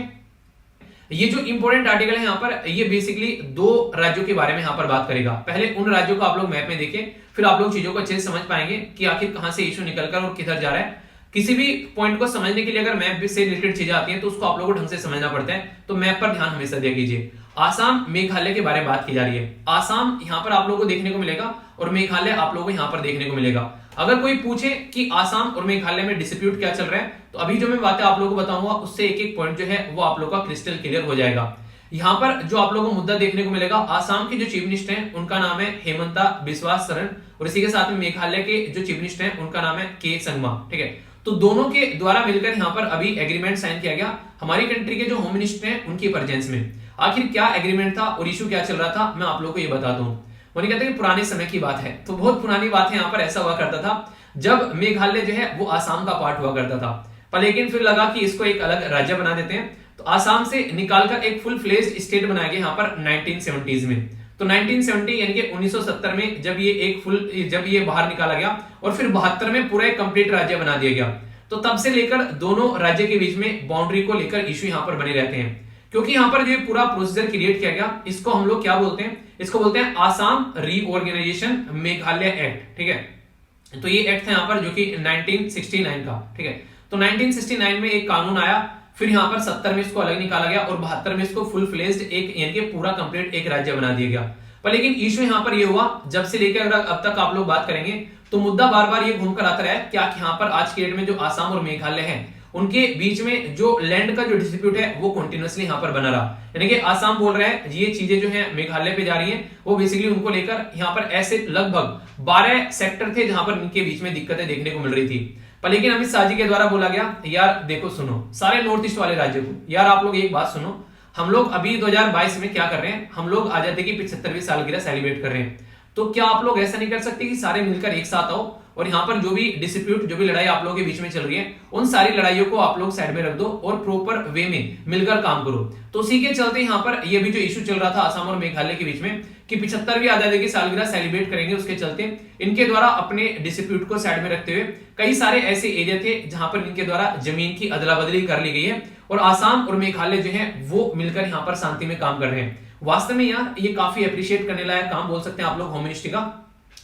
ये जो इंपॉर्टेंट आर्टिकल है यहाँ पर, ये बेसिकली दो राज्यों के बारे में यहाँ पर बात करेगा। पहले उन राज्यों को आप लोग मैप में देखें, फिर आप लोग चीजों को अच्छे से समझ पाएंगे कि आखिर कहां से इशू निकलकर और किधर जा रहा है। किसी भी पॉइंट को समझने के लिए अगर मैप से रिलेटेड चीजें आती हैं तो उसको आप लोगों को ढंग से समझना पड़ता है, तो मैप पर ध्यान हमेशा दिया कीजिए। आसाम मेघालय के बारे में बात की जा रही है। आसाम यहाँ पर आप लोगों को देखने को मिलेगा, और मेघालय आप लोगों को यहाँ पर देखने को मिलेगा। अगर कोई पूछे कि आसाम और मेघालय में डिस्प्यूट क्या चल रहा है, तो अभी जो मैं बातें आप लोगों को बताऊंगा उससे एक एक पॉइंट जो है वो आप लोगों का क्रिस्टल क्लियर हो जाएगा। यहाँ पर जो आप लोगों को मुद्दा देखने को मिलेगा, आसाम के जो चीफ मिनिस्टर हैं उनका नाम है हेमंता बिस्वा सरन, और इसी के साथ में मेघालय के जो चीफ मिनिस्टर हैं उनका नाम है के संगमा, ठीक है। तो दोनों के द्वारा मिलकर यहाँ पर अभी एग्रीमेंट साइन किया गया हमारी कंट्री के जो होम मिनिस्टर हैं उनकी प्रेजेंस में। आखिर क्या एग्रीमेंट था और इशू क्या चल रहा था, मैं आप लोगों को ये बताता हूँ। वो कहते हैं पुराने समय की बात है, तो बहुत पुरानी बात है। यहाँ पर ऐसा हुआ करता था जब मेघालय जो है वो आसाम का पार्ट हुआ करता था, पर लेकिन फिर लगा कि इसको एक अलग राज्य बना देते हैं, तो आसाम से निकालकर एक फुल फ्लेज्ड स्टेट बनाया गया यहाँ पर 1970s में। तो 1970 यानी कि 1970 में जब ये बाहर निकाला गया, और फिर 72 में पूरा एक कंप्लीट राज्य बना दिया गया। तो तब से लेकर दोनों राज्य के बीच में बाउंड्री को लेकर इश्यू यहाँ पर बने रहते हैं, क्योंकि यहाँ पर जो पूरा प्रोसीजर क्रिएट किया गया, इसको हम लोग क्या बोलते हैं, इसको बोलते हैं आसाम रीऑर्गेनाइजेशन मेघालय एक्ट, ठीक है। तो ये एक्ट था यहाँ पर जो कि 1969 का, ठीक है। तो 1969 में एक कानून आया, फिर यहाँ पर 70 में इसको अलग निकाला गया, और 72 में इसको फुल फ्लेज्ड एक यानी कि पूरा कंप्लीट एक राज्य बना दिया गया। पर लेकिन इशू यहाँ पर ये हुआ, जब से लेकर अब तक आप लोग बात करेंगे तो मुद्दा बार बार ये घूमकर आता रहा है क्या कि यहाँ पर आज की डेट में जो आसाम और मेघालय है उनके बीच में जो लैंड का जो डिस्प्यूट है वो कंटिन्यूअसली यहाँ पर बना रहा। यानी कि आसाम बोल रहा है ये चीजें जो है मेघालय पे जा रही हैं, वो बेसिकली उनको लेकर यहाँ पर ऐसे लगभग 12 सेक्टर थे जहां पर इनके बीच में दिक्कतें देखने को मिल रही थी। पर लेकिन अमित शाह जी के द्वारा बोला गया यार देखो सुनो सारे नॉर्थ ईस्ट वाले राज्यों को, यार आप लोग एक बात सुनो, हम लोग अभी 2022 में क्या कर रहे हैं, हम लोग आजादी की 75वीं सालगिरह सेलिब्रेट कर रहे हैं, तो क्या आप लोग ऐसा नहीं कर सकते कि सारे मिलकर एक साथ आओ और यहाँ पर जो भी डिस्प्यूट जो भी लड़ाई आप लोगों के बीच में चल रही है उन सारी लड़ाइयों को आप लोग साइड में रख दो और प्रॉपर वे में मिलकर काम करो। तो उसी के चलते यहाँ पर ये भी जो इशू चल रहा था आसाम और मेघालय के बीच में कि 75वीं आजादी की सालगिरह सेलिब्रेट करेंगे, उसके चलते इनके द्वारा अपने डिस्प्यूट को साइड में रखते हुए कई सारे ऐसे एरिया थे जहां पर इनके द्वारा जमीन की अदला बदली कर ली गई है और आसाम और मेघालय जो है वो मिलकर यहाँ पर शांति में काम कर रहे हैं। वास्तव में यार ये काफी अप्रिशिएट करने लायक काम बोल सकते हैं आप लोग होम मिनिस्ट्री का,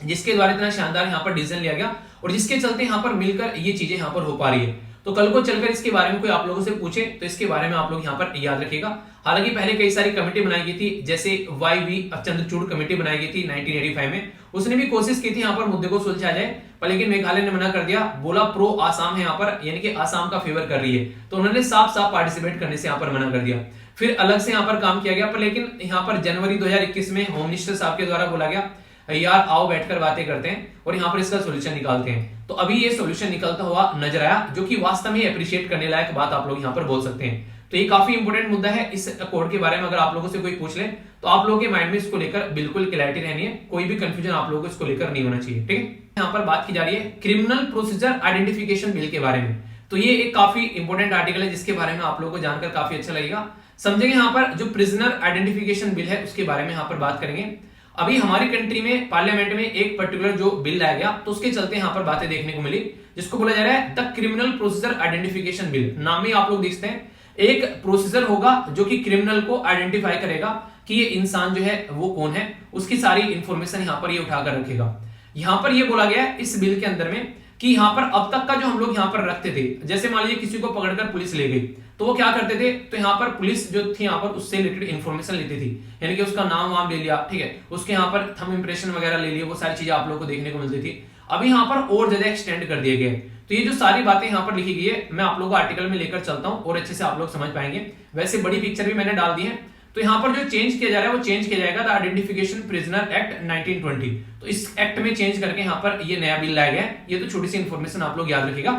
जिसके द्वारा इतना शानदार यहाँ पर डिसीजन लिया गया और जिसके चलते यहाँ पर मिलकर ये चीजें यहाँ पर हो पा रही है। तो कल को चलकर इसके बारे में कोई आप लोगों से पूछे तो इसके बारे में आप लोग यहाँ पर याद रखिएगा। हालांकि पहले कई सारी कमेटी बनाई गई थी, जैसे YV चंद्रचूड़ कमेटी बनाई गई थी 1985 में, उसने भी कोशिश की थी यहाँ पर मुद्दे को सुलझाया जाए, पर लेकिन मेघालय ने मना कर दिया, बोला प्रो आसाम है यहाँ पर, यानी कि आसाम का फेवर कर रही है, तो उन्होंने साफ साफ पार्टिसिपेट करने से यहाँ पर मना कर दिया। फिर अलग से यहाँ पर काम किया गया, पर लेकिन यहाँ पर जनवरी 2021 में होम मिनिस्टर साहब के द्वारा बोला गया यार आओ बैठकर बातें करते हैं और यहाँ पर इसका सोल्यूशन निकालते हैं। तो अभी ये सोल्यूशन निकलता हुआ नजर आया, जो कि वास्तव में अप्रिशिएट करने लायक बात आप लोग यहाँ पर बोल सकते हैं। तो ये काफी इंपोर्टेंट मुद्दा है। इस कोड के बारे में अगर आप लोगों से कोई पूछ ले तो आप लोगों के माइंड में इसको लेकर बिल्कुल क्लैरिटी रहनी है, कोई भी कंफ्यूजन आप लोगों को इसको लेकर नहीं होना चाहिए, ठीक है। यहाँ पर बात की जा रही है क्रिमिनल प्रोसीजर आइडेंटिफिकेशन बिल के बारे में। तो ये एक काफी इंपोर्टेंट आर्टिकल है जिसके बारे में आप लोगों को जानकर काफी अच्छा लगेगा। समझेंगे यहाँ पर जो प्रिजनर आइडेंटिफिकेशन बिल है उसके बारे में यहाँ पर बात करेंगे। अभी हमारी कंट्री में पार्लियामेंट में एक पर्टिकुलर जो बिल लाया गया तो उसके चलते यहाँ पर बातें देखने को मिली, जिसको बोला जा रहा है the criminal procedure identification bill. नाम ही आप लोग देखते हैं, एक प्रोसीजर होगा जो कि क्रिमिनल को आइडेंटिफाई करेगा कि ये इंसान जो है वो कौन है, उसकी सारी इंफॉर्मेशन यहाँ पर ये उठाकर रखेगा। यहाँ पर ये बोला गया है इस बिल के अंदर में कि यहाँ पर अब तक का जो हम लोग यहाँ पर रखते थे, जैसे मान लीजिए किसी को पकड़कर पुलिस ले गई तो वो क्या करते थे, तो यहाँ पर पुलिस जो थी यहाँ पर उससे रिलेटेड इंफॉर्मेशन लेती थी, यानी कि उसका नाम वाम ले लिया, ठीक है, उसके यहाँ पर थंब इंप्रेशन वगैरह ले लिए, वो सारी चीजें आप लोग को देखने को मिलती थी। अभी यहाँ पर और ज्यादा एक्सटेंड कर दिए गए। तो ये जो सारी बातें यहाँ पर लिखी गई है मैं आप लोगों को आर्टिकल में लेकर चलता हूँ और अच्छे से आप लोग समझ पाएंगे। वैसे बड़ी पिक्चर भी मैंने डाल दी है। तो यहाँ पर जो चेंज किया जा रहा है वो चेंज किया जाएगा द आइडेंटिफिकेशन प्रिजनर एक्ट 1920। तो इस एक्ट में चेंज करके यहाँ पर ये नया बिल लाया गया है। ये तो छोटी सी इंफॉर्मेशन आप लोग याद रखिएगा,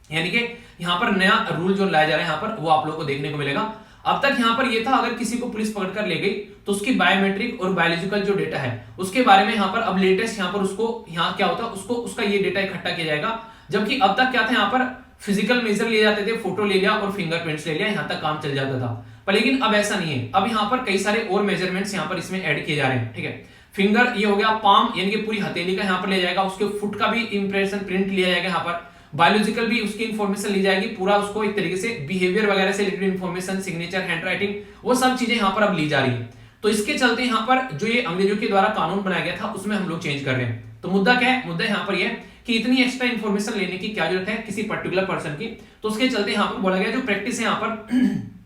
यानी कि यहाँ पर नया रूल जो लाया जा रहा है यहाँ पर वो आप लोग को देखने को मिलेगा। अब तक यहाँ पर ये था अगर किसी को पुलिस पकड़कर ले गई तो उसकी बायोमेट्रिक और बायोलॉजिकल जो डेटा है उसके बारे में यहाँ पर अब लेटेस्ट यहाँ पर उसको यहाँ क्या होता है उसको उसका ये डेटा इकट्ठा किया जाएगा। जबकि अब तक क्या था, यहाँ पर फिजिकल मेजर लिए जाते थे, फोटो ले लिया और फिंगरप्रिंट्स ले लिया, यहाँ तक काम चल जाता था। पर लेकिन अब ऐसा नहीं है, अब यहाँ पर कई सारे और मेजरमेंट्स यहाँ पर इसमें ऐड किए जा रहे हैं, ठीक है। फिंगर ये हो गया, पाम यानी कि पूरी हथेली का यहाँ पर ले जाएगा, उसके फुट का भी इंप्रेशन प्रिंट लिया जाएगा यहाँ पर, बायोलॉजिकल भी उसकी इंफॉर्मेशन ली जाएगी, पूरा उसको एक तरीके से बिहेवियर वगैरह से रिलेटेड इंफॉर्मेशन, सिग्नेचर, हैंडराइटिंग, वो सब चीजें यहाँ पर अब ली जा रही है। तो इसके चलते यहाँ पर जो ये अंग्रेजों के द्वारा कानून बनाया गया था उसमें हम लोग चेंज कर रहे हैं। तो मुद्दा क्या है, मुद्दा यहाँ पर यह कि इतनी एक्स्ट्रा इंफॉर्मेशन लेने की क्या जरूरत है किसी पर्टिकुलर पर्सन की। तो उसके चलते यहाँ पर बोला गया जो प्रैक्टिस है यहाँ पर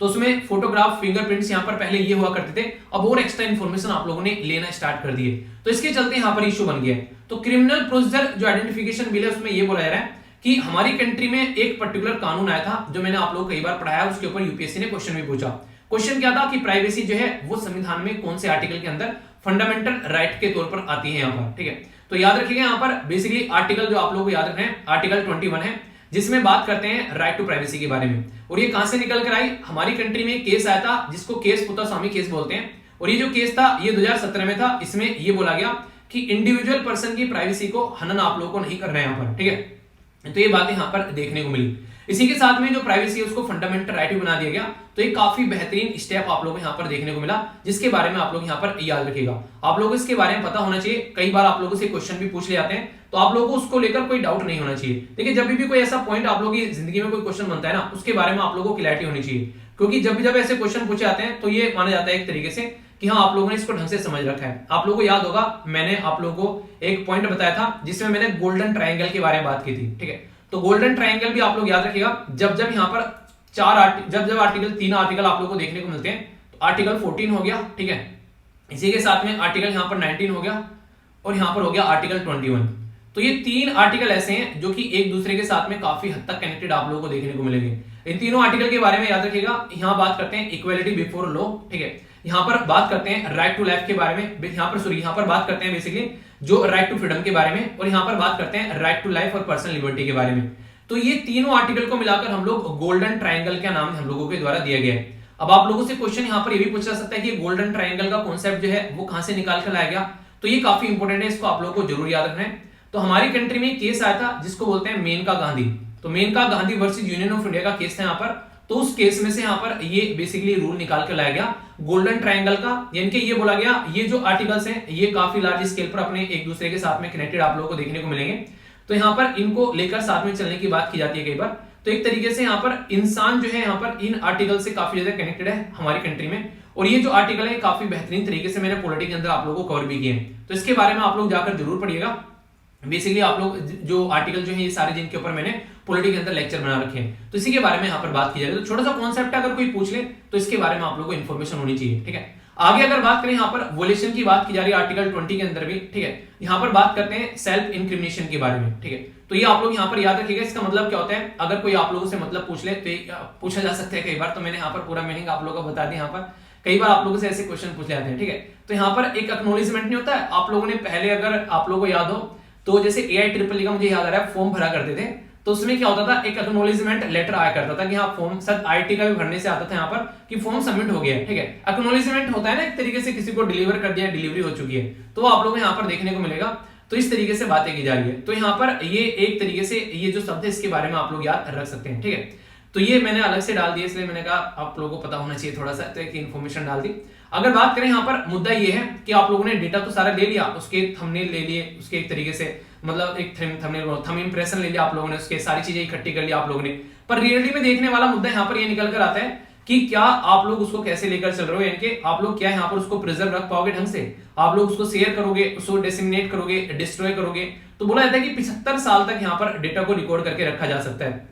तो उसमें फोटोग्राफ, फिंगरप्रिंट्स यहाँ पर पहले ये हुआ करते थे, अब और एक्स्ट्रा इंफॉर्मेशन आप लोगों ने लेना स्टार्ट कर दिए। तो इसके चलते यहाँ पर इश्यू बन गया है। तो क्रिमिनल प्रोसीजर जो आइडेंटिफिकेशन बिल है उसमें ये बोला जा रहा है कि हमारी कंट्री में एक पर्टिकुलर कानून आया था जो मैंने आप लोगों को कई बार पढ़ाया, उसके ऊपर यूपीएससी ने क्वेश्चन भी पूछा। क्वेश्चन क्या था कि प्राइवेसी जो है वो संविधान में कौन से आर्टिकल के अंदर फंडामेंटल राइट के तौर पर आती है यहाँ पर, ठीक है। तो याद रखिएगा यहाँ पर बेसिकली आर्टिकल जो आप लोगों को याद रखना है आर्टिकल 21 है, जिसमें बात करते हैं राइट टू प्राइवेसी के बारे में। और ये कहां से निकल कर आई, हमारी कंट्री में केस आया था जिसको केस पुत्तास्वामी केस बोलते हैं। और ये जो केस था ये 2017 में था। इसमें ये बोला गया कि इंडिविजुअल पर्सन की प्राइवेसी को हनन आप लोगों को नहीं करना है यहाँ पर, ठीक है। तो ये बातें यहाँ पर देखने को मिली। इसी के साथ में जो प्राइवेसी है उसको फंडामेंटल राइट भी बना दिया गया। तो ये काफी बेहतरीन स्टेप आप लोगों को यहाँ पर देखने को मिला, जिसके बारे में आप लोग यहाँ पर याद रखिएगा। आप लोगों को इसके बारे में पता होना चाहिए। कई बार आप लोगों से क्वेश्चन भी पूछ ले जाते हैं, तो आप लोगों को उसको लेकर कोई डाउट नहीं होना चाहिए। देखिए जब भी कोई ऐसा पॉइंट आप लोगों की जिंदगी में कोई क्वेश्चन बनता है ना, उसके बारे में आप लोगों को क्लैरिटी होनी चाहिए। क्योंकि जब ऐसे क्वेश्चन पूछे जाते हैं तो ये माना जाता है एक तरीके से कि हाँ आप लोगों ने इसको ढंग से समझ रखा है। आप लोगों को याद होगा मैंने आप लोगों को एक पॉइंट बताया था जिसमें मैंने गोल्डन ट्रायंगल के बारे में बात की थी, ठीक है। तो गोल्डन ट्रायंगल भी आप लोग याद रखिएगा। जब यहाँ पर जब आर्टिकल 3 आर्टिकल आप लोगों को देखने को मिलते हैं, तो आर्टिकल 14 हो गया, ठीक है। इसी के साथ में आर्टिकल यहाँ पर 19 हो गया और यहाँ पर हो गया आर्टिकल 21। तो ये 3 आर्टिकल ऐसे हैं जो कि एक दूसरे के साथ में काफी हद तक कनेक्टेड आप लोगों को देखने को मिलेंगे। इन तीनों आर्टिकल के बारे में याद रखिएगा। यहाँ बात करते हैं इक्वालिटी बिफोर लॉ, ठीक है। यहाँ पर बात करते हैं राइट टू लाइफ के बारे में, यहाँ पर बात करते हैं बेसिकली जो राइट टू फ्रीडम के बारे में, और यहाँ पर बात करते हैं राइट टू लाइफ और पर्सनल लिबर्टी के बारे में। तो ये तीनों आर्टिकल को मिलाकर हम लोग गोल्डन ट्रायंगल का नाम हम लोगों के द्वारा दिया गया है। अब आप लोगों से क्वेश्चन यहाँ पर ये भी पूछा जा सकता है कि गोल्डन ट्रायंगल का कॉन्सेप्ट जो है वो कहां से निकाल कर लाया गया। तो ये काफी इंपॉर्टेंट है, इसको आप लोगों को जरूर याद रखना है। तो हमारी कंट्री में केस आया था जिसको बोलते हैं मेनका गांधी। तो Maneka Gandhi versus Union of India का केस था यहाँ पर। तो उस केस में से यहाँ पर ये बेसिकली रूल निकाल कर लाया गया गोल्डन ट्रायंगल का, यानी कि ये बोला गया ये जो आर्टिकल्स हैं ये काफी लार्ज स्केल पर अपने एक दूसरे के साथ में कनेक्टेड आप लोगों को देखने को मिलेंगे। तो यहाँ पर इनको लेकर साथ में चलने की बात की जाती है कई बार। तो एक तरीके से यहाँ पर इंसान जो है यहाँ पर इन आर्टिकल से काफी ज्यादा कनेक्टेड है हमारी कंट्री में, और ये जो आर्टिकल है काफी बेहतरीन तरीके से मैंने पॉलिटी के अंदर आप लोगों को कवर भी किए हैं, तो इसके बारे में आप लोग जाकर जरूर पढ़िएगा। बेसिकली आप लोग जो आर्टिकल जो है ये सारे जिनके ऊपर मैंने पॉलिटी के अंदर लेक्चर बना रखे हैं, तो इसी के बारे में यहाँ पर बात की जाएगी। तो छोटा सा कॉन्सेप्ट अगर कोई पूछ ले तो इसके बारे में आप लोगों को इन्फॉर्मेशन होनी चाहिए, ठीक है। आगे अगर बात करें यहाँ पर वोलेशन की बात की जा रही है आर्टिकल 20 के अंदर भी, ठीक है। यहाँ पर बात करते हैं सेल्फ इंक्रिमिनेशन के बारे में, ठीक है। तो ये आप लोग यहाँ पर याद रखिएगा, इसका मतलब क्या होता है। अगर कोई आप लोगों से मतलब पूछ ले तो पूछा जा सकता है कई बार, तो मैंने यहाँ पर पूरा मीनिंग आप लोगों को बता दिया। यहाँ पर कई बार आप लोगों से ऐसे क्वेश्चन पूछ जाते हैं, ठीक है। तो यहाँ पर एक एक्नॉलेजमेंट नहीं होता है, आप लोगों ने पहले अगर आप लोगों को याद हो तो जैसे AI-EEE का मुझे याद आ रहा है फॉर्म भरा करते थे, तो उसमें क्या होता था, एक एक्नॉलेजमेंट लेटर आया करता था कि हाँ फॉर्म, सर IIT का भी भरने से आता था यहाँ पर कि फॉर्म सबमिट हो गया है, ठीक है। एक्नॉलेजमेंट होता है ना एक तरीके से किसी को डिलीवर कर दिया, डिलीवरी हो चुकी है, तो आप लोगों को यहाँ पर देखने को मिलेगा। तो इस तरीके से बातें की जा रही है। तो यहाँ पर ये एक तरीके से ये जो शब्द है इसके बारे में आप लोग याद रख सकते हैं, ठीक है। तो ये मैंने अलग से डाल दिया, इसलिए मैंने कहा आप लोगों को पता होना चाहिए थोड़ा सा, तो एक इन्फॉर्मेशन डाल दी। अगर बात करें यहाँ पर मुद्दा ये है कि आप लोगों ने डेटा तो सारा ले लिया, उसके थंबनेल ले लिए, उसके एक तरीके से मतलब एक थंब इंप्रेशन ले लिया आप लोगों ने, उसके सारी चीजें इकट्ठी कर लिया आप लोगों ने, पर रियलिटी में देखने वाला मुद्दा यहाँ पर ये निकल कर आता है कि क्या आप लोग उसको कैसे लेकर चल रहे हो, यानी कि आप लोग क्या यहाँ पर उसको प्रिजर्व रख पाओगे ढंग से, आप लोग उसको शेयर करोगे, उसको डिसेमिनेट करोगे, डिस्ट्रॉय करोगे। तो बोला जाता है कि 75 साल तक यहाँ पर डेटा को रिकॉर्ड करके रखा जा सकता है,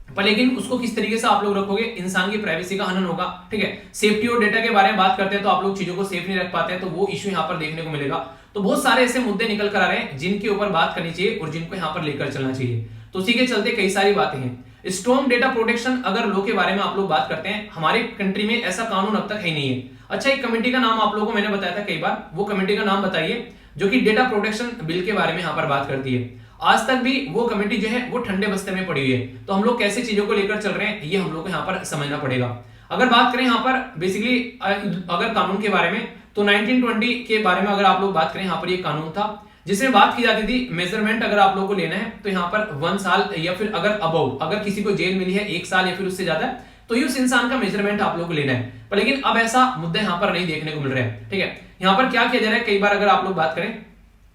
पर लेकिन उसको किस तरीके से आप लोग रखोगे, इंसान की प्राइवेसी का हनन होगा, ठीक है। सेफ्टी और डेटा के बारे में बात करते हैं तो आप लोग चीजों को सेफ नहीं रख पाते हैं, तो वो इश्यू यहाँ पर देखने को मिलेगा। तो बहुत सारे ऐसे मुद्दे निकल कर आ रहे हैं जिनके ऊपर बात करनी चाहिए और जिनको यहाँ पर लेकर चलना चाहिए। तो उसी के चलते कई सारी बातें हैं। स्ट्रॉन्ग डेटा प्रोटेक्शन अगर लॉ के बारे में आप लोग बात करते हैं, हमारे कंट्री में ऐसा कानून अब तक है नहीं है। अच्छा, एक कमेटी का नाम आप लोगों को मैंने बताया था कई बार, वो कमेटी का नाम बताइए जो कि डेटा प्रोटेक्शन बिल के बारे में यहाँ पर बात करती है। आज तक भी वो कमेटी जो है वो ठंडे बस्ते में पड़ी हुई है, तो हम लोग कैसे चीजों को लेकर चल रहे हैं ये हम लोग को यहाँ पर समझना पड़ेगा। अगर बात करें यहाँ पर बेसिकली अगर कानून के बारे में, तो 1920 के बारे में अगर आप लोग बात करें, यहाँ पर ये कानून था जिसमें बात की जाती थी मेजरमेंट अगर आप लोगों को लेना है तो यहाँ पर 1 साल या फिर अगर अबव, अगर किसी को जेल मिली है 1 साल या फिर उससे ज्यादा, तो ये उस इंसान का मेजरमेंट आप लोगों को लेना है। पर लेकिन अब ऐसा मुद्दा यहाँ पर नहीं देखने को मिल रहा है, ठीक है। यहाँ पर क्या किया जा रहा है, कई बार अगर आप लोग बात करें,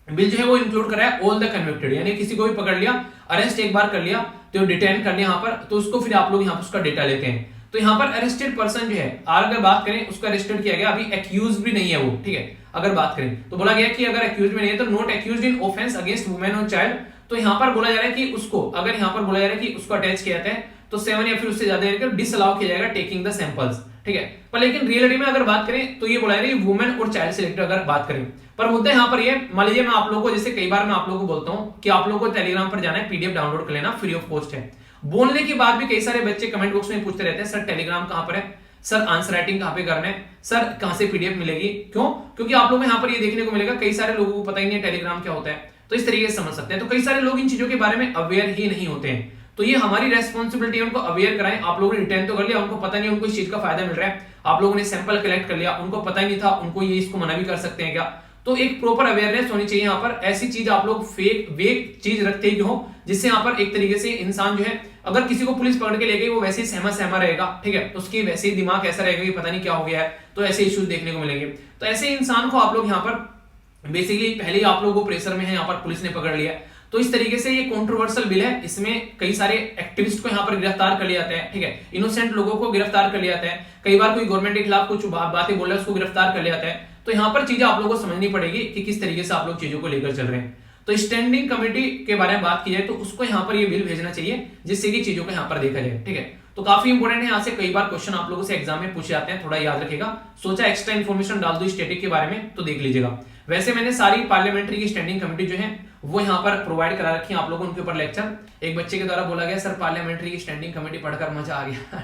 बिल जो है वो इंक्लूड कर रहा है ऑल द कन्विक्टेड, यानी किसी को भी पकड़ लिया, अरेस्ट एक बार कर लिया, तो डिटेन कर लिया यहाँ पर, तो उसको फिर आप लोग यहाँ पर उसका डेटा लेते हैं। तो यहाँ पर अरेस्टेड पर्सन जो है, अगर बात करें उसको अरेस्टेड किया गया, अभी एक्यूज भी नहीं है वो, ठीक है। अगर बात करें तो बोला गया कि अगर एक्यूज में नहीं है तो not accused in offence against women और चाइल्ड। तो यहाँ पर बोला जा रहा है कि उसको, अगर यहाँ पर बोला जा रहा है कि उसको अटैच किया जाता है तो 7 या फिर उससे ज्यादा डिसअलाउ किया जाएगा टेकिंग द सैंपल्स, ठीक है। पर लेकिन रियलिटी में अगर बात करें तो ये बोला जा रहा है वुमेन और चाइल्ड से रिलेटेड अगर बात करें, पर मुद्दा यहाँ पर ये, मान लीजिए मैं आप लोगों को, जैसे कई बार मैं आप लोगों को बोलता हूँ कि आप लोगों को टेलीग्राम पर जाना है, पीडीएफ डाउनलोड कर लेना, फ्री ऑफ कॉस्ट है। बोलने के बाद भी कई सारे बच्चे कमेंट बॉक्स में पूछते रहते हैं, सर टेलीग्राम कहां पर है, सर आंसर राइटिंग कहां पे करना है, सर कहां से पीडीएफ मिलेगी। क्यों? क्योंकि आप लोगों को यहाँ पर ये देखने को मिलेगा कई सारे लोगों को पता ही नहीं है टेलीग्राम क्या होता है, तो इस तरीके से समझ सकते हैं। तो कई सारे लोग इन चीजों के बारे में अवेयर ही नहीं होते हैं, तो ये हमारी रेस्पॉन्सिबिलिटी है उनको अवेयर कराएं। आप लोगों ने रिटर्न तो कर लिया, उनको पता नहीं उनको इस चीज का फायदा मिल रहा है, आप लोगों ने सैंपल कलेक्ट कर लिया, उनको पता ही नहीं था, उनको ये इसको मना भी कर सकते हैं क्या। तो एक प्रॉपर अवेयरनेस होनी चाहिए यहाँ पर। ऐसी चीज आप लोग फेक वेक चीज रखते ही हो जिससे यहाँ पर एक तरीके से इंसान जो है, अगर किसी को पुलिस पकड़ के ले गई वो वैसे ही सहमा रहेगा, ठीक है, उसकी वैसे ही दिमाग ऐसा रहेगा कि पता नहीं क्या हो गया है, तो ऐसे इश्यूज देखने को मिलेंगे। तो ऐसे इंसान को आप लोग यहाँ पर बेसिकली पहले ही आप लोगों को प्रेशर में है, यहाँ पर पुलिस ने पकड़ लिया, तो इस तरीके से ये कंट्रोवर्शियल बिल है, इसमें कई सारे एक्टिविस्ट को यहाँ पर गिरफ्तार कर लिया जाता है, ठीक है, इनोसेंट लोगों को गिरफ्तार कर लिया जाता है, कई बार कोई गवर्नमेंट के खिलाफ कुछ बातें बोल रहा है उसको गिरफ्तार कर लिया जाता है। तो यहाँ पर चीजें आप लोगों को समझनी पड़ेगी कि किस तरीके से आप लोग चीजों को लेकर चल रहे हैं। तो स्टैंडिंग कमेटी के बारे में बात की जाए तो उसको यहाँ पर ये बिल भेजना चाहिए जिससे कि चीजों को यहाँ पर देखा जाए, ठीक है। तो काफी इंपोर्टेंट है, यहाँ से कई बार क्वेश्चन आप लोगों से एग्जाम में पूछे जाते हैं, थोड़ा याद रखेगा। सोचा एक्स्ट्रा इन्फॉर्मेशन डाल दो स्टैटिक के बारे में, तो देख लीजिएगा। वैसे मैंने सारी पार्लियामेंट्री की स्टैंडिंग कमेटी जो है वो यहाँ पर प्रोवाइड करा रखी है आप लोगों, उनके ऊपर लेक्चर। एक बच्चे के द्वारा बोला गया, सर पार्लियामेंट्री की स्टैंडिंग कमेटी पढ़कर मजा आ गया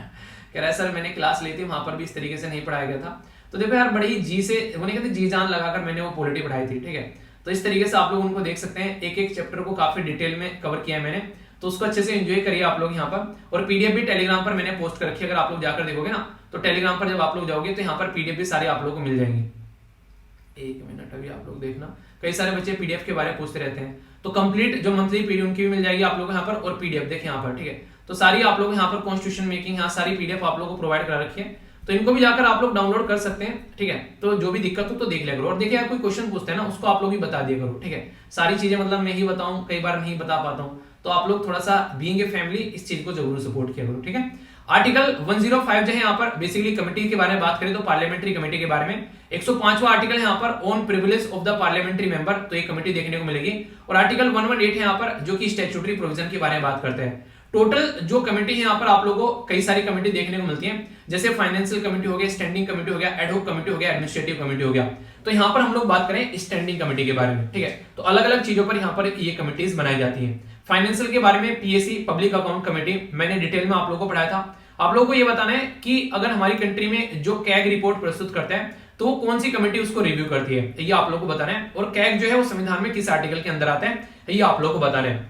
कह रहा है सर मैंने क्लास ली थी, वहां पर भी इस तरीके से नहीं पढ़ाया गया था। तो देखो यार, बड़ी जी से वो नहीं कहते जी जान लगाकर मैंने वो पॉलिटी पढ़ाई थी, ठीक है। तो इस तरीके से आप लोग उनको देख सकते हैं, एक एक चैप्टर को काफी डिटेल में कवर किया है मैंने, तो उसको अच्छे से एंजॉय करिए आप लोग यहाँ पर। और पीडीएफ भी टेलीग्राम पर मैंने पोस्ट कर रखी है, अगर आप लोग जाकर देखोगे ना तो टेलीग्राम पर जब आप लोग जाओगे तो यहाँ पर पीडीएफ भी सारे आप लोग को मिल जाएंगे। 1 मिनट अभी आप लोग देखना, कई सारे बच्चे पीडीएफ के बारे में पूछते रहते हैं, तो कंप्लीट जो मंथली पीडीएफ उनकी भी मिल जाएगी आप लोग यहाँ पर, और पीडीएफ देखें यहाँ पर, ठीक है। तो सारी आप लोग यहाँ पर कॉन्स्टिट्यूशन मेकिंग, यहाँ सारी पीडीएफ आप लोग को प्रोवाइड करा रखी है। तो तो इनको भी जाकर आप लोग डाउनलोड कर सकते हैं, ठीक है। तो जो भी दिक्कत हो तो देख लिया करो, और देखिए कोई क्वेश्चन पूछते हैं ना उसको आप लोग भी बता दिया करो, ठीक है। सारी चीजें मतलब मैं ही बताऊं, कई बार नहीं बता पाता हूं, तो आप लोग थोड़ा सा बीइंग ए फैमिली इस चीज को जरूर सपोर्ट किया करो, ठीक है। आर्टिकल 105 जो है यहाँ पर बेसिकली कमेटी के बारे में बात करें तो पार्लियामेंट्री कमेटी के बारे में 105वां आर्टिकल है यहाँ पर on privilege of the parliamentary member, तो ये कमेटी देखने को मिलेगी। और आर्टिकल 118 है यहाँ पर जो कि स्टैट्यूटरी प्रोविजन के बारे में बात करते हैं। टोटल जो कमेटी है यहाँ पर आप लोगों को कई सारी कमेटी देखने को मिलती है, जैसे फाइनेंशियल कमेटी हो गया, स्टैंडिंग कमेटी हो गया, एडहॉक कमेटी हो गया, एडमिनिस्ट्रेटिव कमेटी हो गया। तो यहाँ पर हम लोग बात करें स्टैंडिंग कमेटी के बारे में, ठीक है। तो अलग अलग चीजों पर यहाँ पर ये कमेटीज बनाई जाती हैं। फाइनेंशियल के बारे में पीएससी पब्लिक अकाउंट कमेटी मैंने डिटेल में आप लोगों को पढ़ाया था। आप लोगों को ये बताना है कि अगर हमारी कंट्री में जो कैग रिपोर्ट प्रस्तुत करता है तो वो कौन सी कमेटी उसको रिव्यू करती है, ये आप लोगों को बताना है। और कैग जो है वो संविधान में किस आर्टिकल के अंदर आता है ये आप लोगों को बताना है।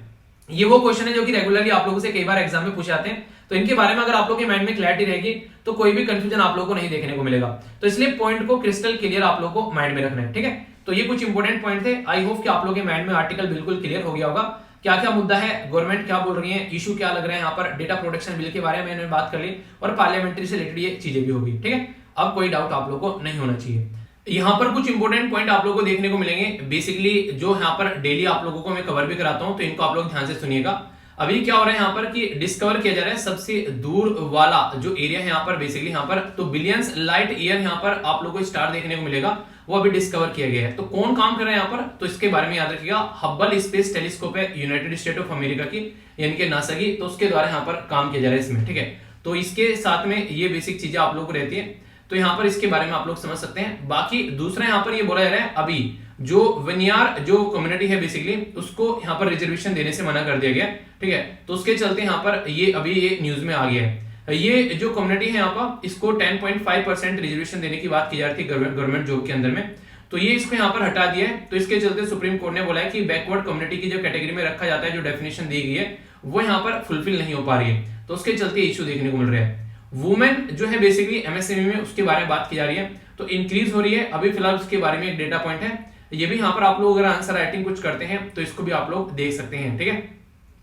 ये वो क्वेश्चन है जो कि रेगुलरली आप लोगों से कई बार एग्जाम में पूछे जाते हैं, तो इनके बारे में अगर आप लोगों के माइंड में क्लैरिटी रहेगी तो कोई भी कंफ्यूजन आप लोगों को नहीं देखने को मिलेगा। तो इसलिए पॉइंट को क्रिस्टल क्लियर आप लोगों को माइंड में रखना है, ठीक है। तो ये कुछ इंपोर्टेंट पॉइंट थे। आई होप कि आप लोगों के माइंड में आर्टिकल बिल्कुल क्लियर हो गया होगा, क्या क्या मुद्दा है, गवर्नमेंट क्या बोल रही है, इशू क्या लग रहा है। यहाँ पर डेटा प्रोटेक्शन बिल के बारे में मैंने बात कर ली और पार्लियामेंट्री से रिलेटेड ये चीजें भी होगी, ठीक है। अब कोई डाउट आप लोगों को नहीं होना चाहिए। यहाँ पर कुछ इंपोर्टेंट पॉइंट आप लोगों को देखने को मिलेंगे, बेसिकली जो यहाँ पर डेली आप लोगों को मैं कवर भी कराता हूँ, तो इनको आप लोग ध्यान से सुनिएगा। अभी क्या हो रहा है यहाँ पर कि डिस्कवर किया जा रहा है सबसे दूर वाला जो एरिया है यहाँ पर बेसिकली यहाँ पर, तो बिलियंस लाइट ईयर यहाँ पर आप लोगों को स्टार देखने को मिलेगा, वो अभी डिस्कवर किया गया है। तो कौन काम कर रहा है यहाँ पर, तो इसके बारे में याद रखिएगा। हब्बल स्पेस टेलीस्कोप है यूनाइटेड स्टेट ऑफ अमेरिका की, यानी कि नासा की, तो उसके द्वारा यहाँ पर काम किया जा रहा है इसमें, ठीक है। तो इसके साथ में ये बेसिक चीजें आप लोग को रहती है, तो यहाँ पर इसके बारे में आप लोग समझ सकते हैं। बाकी दूसरा यहाँ पर ये बोला जा रहा है अभी जो वनियार जो कम्युनिटी है बेसिकली उसको यहाँ पर रिजर्वेशन देने से मना कर दिया गया, ठीक है। तो उसके चलते यहाँ पर ये अभी ये न्यूज में आ गया है। ये जो कम्युनिटी है यहाँ पर इसको 10.5% रिजर्वेशन देने की बात की जा रही थी गवर्नमेंट जॉब के अंदर में, तो ये इसको यहाँ पर हटा दिया है। तो इसके चलते सुप्रीम कोर्ट ने बोला है कि बैकवर्ड कम्युनिटी की जो कैटेगरी में रखा जाता है, जो डेफिनेशन दी गई है वो यहाँ पर फुलफिल नहीं हो पा रही है, तो उसके चलते इश्यू देखने को मिल रहा है। वुमेन जो है बेसिकली एमएसएमई में उसके बारे में बात की जा रही है, तो इंक्रीज हो रही है अभी फिलहाल, उसके बारे में एक डेटा पॉइंट है। ये भी यहाँ पर आप लोग अगर आंसर राइटिंग कुछ करते हैं तो इसको भी आप लोग देख सकते हैं, ठीक है।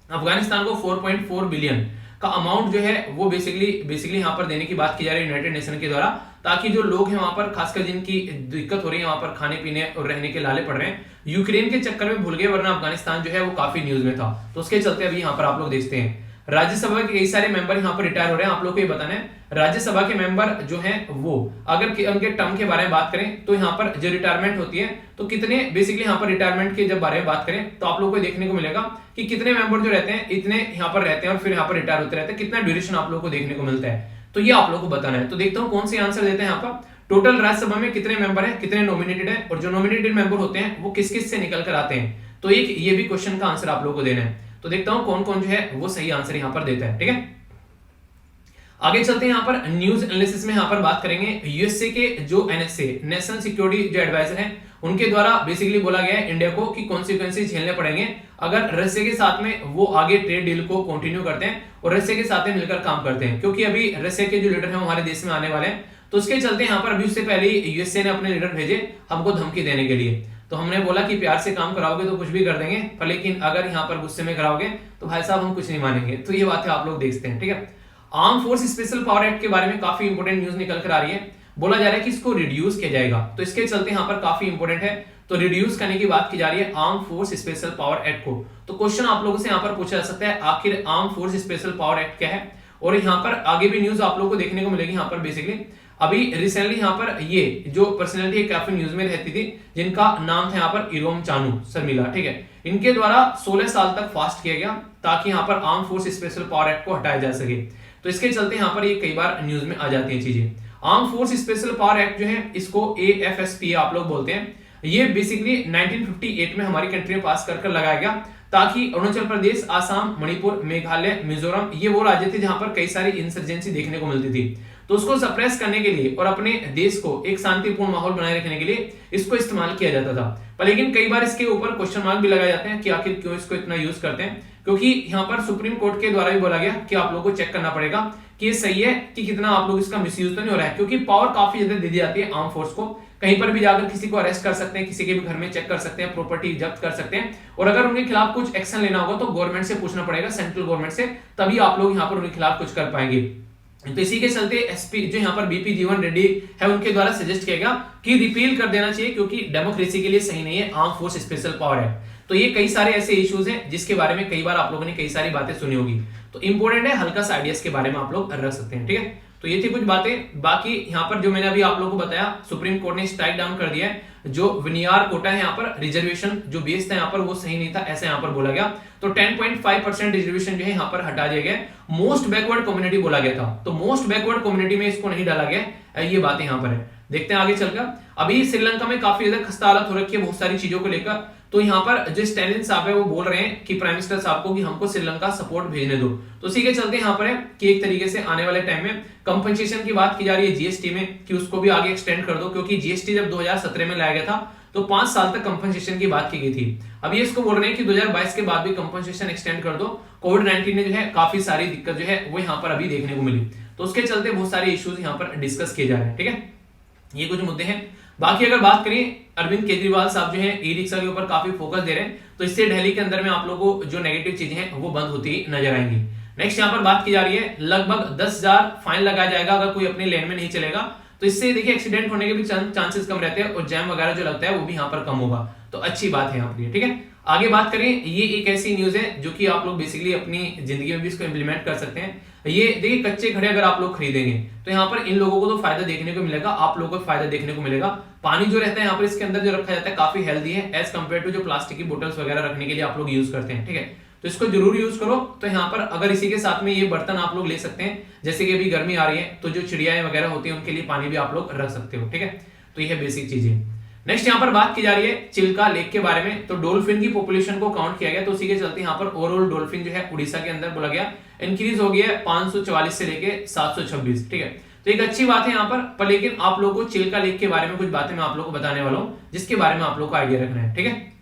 अफगानिस्तान को 4.4 बिलियन का अमाउंट जो है वो बेसिकली यहाँ पर देने की बात की जा रही है यूनाइटेड नेशन के द्वारा, ताकि जो लोग हैं वहां पर खासकर जिनकी दिक्कत हो रही है वहां पर खाने पीने और रहने के लाले पड़ रहे हैं, यूक्रेन के चक्कर में भूल गए, वरना अफगानिस्तान जो है वो काफी न्यूज में था, तो उसके चलते अभी यहाँ पर आप लोग देखते हैं राज्यसभा के कई सारे मेंबर यहाँ पर रिटायर हो रहे हैं। आप लोग को ये बताना है राज्यसभा के मेंबर जो हैं वो अगर उनके टर्म के बारे में बात करें तो यहाँ पर जो रिटायरमेंट होती है तो कितने बेसिकली यहाँ पर रिटायरमेंट के जब बारे में बात करें तो आप लोग को देखने को मिलेगा कि कितने मेंबर जो रहते हैं इतने यहाँ पर रहते हैं और फिर यहाँ पर रिटायर होते रहते हैं, कितना ड्यूरेशन आप लोग को देखने को मिलता है, तो ये आप लोग को बताना है। तो देखता हूँ कौन से आंसर देते हैं यहाँ पर। टोटल राज्यसभा में कितने मेंबर हैं, कितने नॉमिनेटेड हैं, और जो नॉमिनेटेड मेंबर होते हैं वो किस किस से निकल कर आते हैं, तो एक ये भी क्वेश्चन का आंसर आप लोग को देना है। तो देखता हूं कौन कौन जो है वो सही आंसर यहां पर देता है, ठीक है। आगे चलते हैं, यहां पर न्यूज एनालिसिस में यहां पर बात करेंगे यूएसए के जो एनएसए नेशनल सिक्योरिटी जो एडवाइजर हैं उनके द्वारा बेसिकली बोला गया है इंडिया को कि कॉन्सिक्वेंसेस झेलने पड़ेंगे अगर रशिया के साथ में वो आगे ट्रेड डील को कंटिन्यू करते हैं और रशिया के साथ में मिलकर काम करते हैं, क्योंकि अभी रशिया के जो लीडर हैं हमारे देश में आने वाले हैं, तो उसके चलते यहाँ पर अभी उससे पहले यूएसए ने अपने लीडर भेजे हमको धमकी देने के लिए, तो हमने बोला कि प्यार से काम कराओगे तो कुछ भी कर देंगे, पर लेकिन अगर यहाँ पर गुस्से में कराओगे तो भाई साहब हम कुछ नहीं मानेंगे। तो ये बातें आप लोग देखते हैं, ठीक है। Arm force special power act के बारे में काफी इंपोर्टेंट न्यूज निकल कर आ रही है, बोला जा रहा है कि इसको रिड्यूस किया जाएगा, तो इसके चलते यहाँ पर काफी इंपोर्टेंट है, तो रिड्यूस करने की बात की जा रही है arm force special power act को। तो क्वेश्चन आप लोगों से यहाँ पर पूछा जा सकता है आखिर arm force special power act क्या है, और यहाँ पर आगे भी न्यूज आप लोगों को देखने को मिलेगी। यहाँ पर बेसिकली अभी रिसेंटली यहाँ पर ये जो पर्सनैलिटी काफी न्यूज में रहती थी जिनका नाम था यहाँ पर इरोम चानू शर्मिला, ठीक है, इनके द्वारा 16 साल तक फास्ट किया गया ताकि यहाँ पर arm force special power act को हटाया जा सके, तो इसके चलते यहाँ पर ये कई बार न्यूज में आ जाती है चीजें। Arm force special power act जो है इसको AFSPA आप लोग बोलते हैं, ये बेसिकली 1958 में हमारी कंट्री में पास कर लगाया गया ताकि अरुणाचल प्रदेश, आसाम, मणिपुर, मेघालय, मिजोरम ये वो राज्य थे जहां पर कई सारी इंसर्जेंसी देखने को मिलती थी, तो उसको सप्रेस करने के लिए और अपने देश को एक शांतिपूर्ण माहौल बनाए रखने के लिए इसको इस्तेमाल किया जाता था। पर लेकिन कई बार इसके ऊपर क्वेश्चन मार्क भी लगाए जाते हैं कि आखिर क्यों इसको इतना यूज करते हैं, क्योंकि यहाँ पर सुप्रीम कोर्ट के द्वारा भी बोला गया कि आप लोगों को चेक करना पड़ेगा कि ये सही है कि कितना आप लोग इसका मिसयूज तो नहीं हो रहा है, क्योंकि पावर काफी ज्यादा दे दी जाती है आर्म फोर्स को, कहीं पर भी जाकर किसी को अरेस्ट कर सकते हैं, किसी के भी घर में चेक कर सकते हैं, प्रॉपर्टी जब्त कर सकते हैं, और अगर उनके खिलाफ कुछ एक्शन लेना होगा तो गवर्नमेंट से पूछना पड़ेगा, सेंट्रल गवर्नमेंट से, तभी आप लोग यहाँ पर उनके खिलाफ कुछ कर पाएंगे। तो इसी के चलते एसपी जो यहाँ पर बीपी जीवन रेड्डी है उनके द्वारा सजेस्ट किया गया कि रिपील कर देना चाहिए, क्योंकि डेमोक्रेसी के लिए सही नहीं है, आर्म फोर्स स्पेशल पावर है। तो ये कई सारे ऐसे इश्यूज हैं जिसके बारे में कई बार आप लोगों ने कई सारी बातें सुनी होगी, तो इंपॉर्टेंट है, हल्का सा आइडियाज के बारे में आप लोग रख सकते हैं। ठीक है, तो ये थी कुछ बातें। बाकी यहाँ पर जो मैंने अभी आप लोगों को बताया, सुप्रीम कोर्ट ने स्ट्राइक डाउन कर दिया है, जो विनियार कोटा है यहाँ पर रिजर्वेशन जो बेस था यहाँ पर वो सही नहीं था, ऐसा यहाँ पर बोला गया। तो 10.5% रिजर्वेशन जो है यहाँ पर हटा दिया गया। मोस्ट बैकवर्ड कम्युनिटी बोला गया था, तो मोस्ट बैकवर्ड कम्युनिटी में इसको नहीं डाला गया, ये बात यहाँ पर है। देखते हैं आगे चलकर। अभी श्रीलंका में काफी ज्यादा खस्ता हालत हो रखी है बहुत सारी चीजों को लेकर। तो यहाँ पर जो स्टैलिन साहब है वो बोल रहे हैं कि प्राइम मिनिस्टर साहब को कि हमको श्रीलंका सपोर्ट भेजने दो। तो उसी के चलते यहाँ पर है कि एक तरीके से आने वाले टाइम में कंपनसेशन की बात की जा रही है जीएसटी में, कि उसको भी आगे एक्सटेंड कर दो, क्योंकि जीएसटी जब 2017 में लाया गया था तो 5 साल तक कंपनसेशन की बात की गई थी। अब ये इसको बोल रहे हैं कि 2022 के बाद भी कंपनसेशन एक्सटेंड कर दो। कोविड-19 ने जो है काफी सारी दिक्कत जो है वो यहाँ पर अभी देखने को मिली, तो उसके चलते बहुत सारे इश्यूज यहाँ पर डिस्कस किए जा रहे हैं। ठीक है, ये कुछ मुद्दे हैं। बाकी अगर बात करें, अरविंद केजरीवाल साहब जो है ई रिक्शा के ऊपर काफी फोकस दे रहे हैं, तो इससे दिल्ली के अंदर में आप लोगों को जो नेगेटिव चीजें हैं वो बंद होती नजर आएंगी। नेक्स्ट यहाँ पर बात की जा रही है, लगभग 10,000 फाइन लगाया जाएगा अगर कोई अपने लेन में नहीं चलेगा। तो इससे देखिए एक्सीडेंट होने के भी चांसेस कम रहते हैं, और जैम वगैरह जो लगता है वो भी यहाँ पर कम होगा, तो अच्छी बात है यहाँ पर। ठीक है, आगे बात करें, ये एक ऐसी न्यूज है जो कि आप लोग बेसिकली अपनी जिंदगी में भी इसको इंप्लीमेंट कर सकते हैं। ये देखिए, कच्चे घड़े अगर आप लोग खरीदेंगे तो यहाँ पर इन लोगों को तो फायदा देखने को मिलेगा, आप लोगों को फायदा देखने को मिलेगा। पानी जो रहता है यहाँ पर इसके अंदर जो रखा जाता है काफी हेल्दी है एज कम्पेयर टू जो प्लास्टिक की बोतल्स वगैरह रखने के लिए आप लोग यूज करते हैं। ठीक है, तो इसको जरूर यूज करो। तो यहाँ पर अगर इसी के साथ में ये बर्तन आप लोग ले सकते हैं, जैसे कि अभी गर्मी आ रही है तो जो चिड़ियाएं वगैरह होती है उनके लिए पानी भी आप लोग रख सकते हो। ठीक है, तो ये बेसिक चीजें। नेक्स्ट यहाँ पर बात की जा रही है चिल्का लेक के बारे में। तो डॉल्फिन की पॉपुलेशन को काउंट किया गया, तो उसी के चलते यहाँ पर ओवरऑल डॉल्फिन जो है उड़ीसा के अंदर बोला गया इंक्रीज हो गया है 544 से लेके 726। ठीक है, तो एक अच्छी बात है यहाँ पर लेकिन आप लोगों को चिल्का लेक के बारे में कुछ बातें मैं आप लोगों को बताने वाला हूँ, जिसके बारे में आप लोगों को आइडिया रखना है। ठीक है,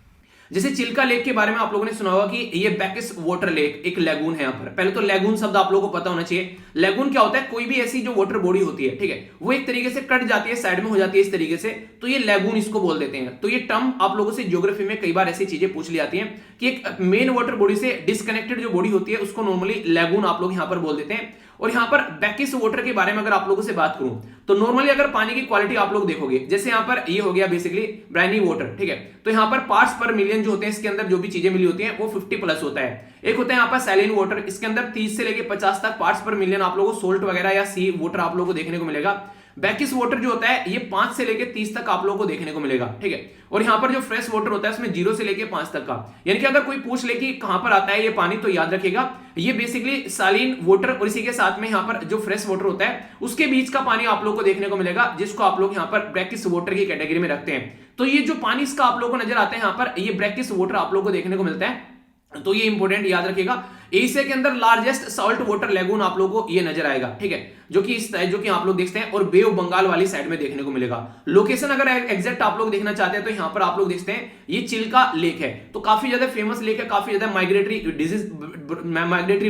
जैसे चिल्का लेक के बारे में आप लोगों ने सुना होगा कि ये बैकिस वाटर लेक एक लैगून है। यहाँ पर पहले तो लैगून शब्द आप लोगों को पता होना चाहिए। लैगून क्या होता है, कोई भी ऐसी जो वाटर बॉडी होती है, ठीक है, वो एक तरीके से कट जाती है, साइड में हो जाती है इस तरीके से, तो ये लैगून इसको बोल देते हैं। तो ये टर्म आप लोगों से ज्योग्राफी में कई बार ऐसी चीजें पूछ ली जाती हैं कि एक मेन वाटर बॉडी से डिस्कनेक्टेड जो बॉडी होती है उसको नॉर्मली लैगून आप लोग यहाँ पर बोल देते हैं। और यहाँ पर बैकिस वाटर के बारे में अगर आप लोगों से बात करूं तो नॉर्मली अगर पानी की क्वालिटी आप लोग देखोगे, जैसे यहाँ पर ये हो गया बेसिकली ब्राइनी वाटर, ठीक है, तो यहाँ पर पार्ट्स पर मिलियन जो होते हैं इसके अंदर जो भी चीजें मिली होती हैं वो 50+ होता है। एक होता है यहाँ पर सैलिन वाटर, इसके अंदर 30 से लेके 50 तक पार्ट्स पर मिलियन आप लोगों को सोल्ट वगैरह या सी वाटर आप लोगों को देखने को मिलेगा। बैकिस वाटर जो होता है ये 5 से लेके 30 तक आप लोगों को देखने को मिलेगा। ठीक है, और यहाँ पर जो फ्रेश वाटर होता है उसमें 0 से लेके 5 तक का, यानी कि अगर कोई पूछ ले कि कहां पर आता है ये पानी, तो याद रखिएगा ये बेसिकली सालिन वाटर और इसी के साथ में यहाँ पर जो फ्रेश वाटर होता है उसके बीच का पानी आप लोग को देखने को मिलेगा, जिसको आप लोग यहाँ पर ब्रैकिस वाटर की कैटेगरी में रखते हैं। तो ये जो पानी इसका आप लोग को नजर आता है यहाँ पर, ये ब्रैकिस वाटर आप लोग को देखने को मिलता है। तो ये इंपॉर्टेंट याद रखिएगा। एशिया के अंदर लार्जेस्ट सॉल्ट वाटर लैगून आप लोगों को ये नजर आएगा। ठीक है, जो कि आप लोग देखते हैं और बे ऑफ बंगाल वाली साइड में देखने को मिलेगा। लोकेशन अगर एग्जैक्ट आप लोग देखना चाहते हैं तो यहाँ पर आप लोग देखते हैं ये चिल्का लेक है, तो काफी ज्यादा फेमस लेक है, काफी ज्यादा माइग्रेटरी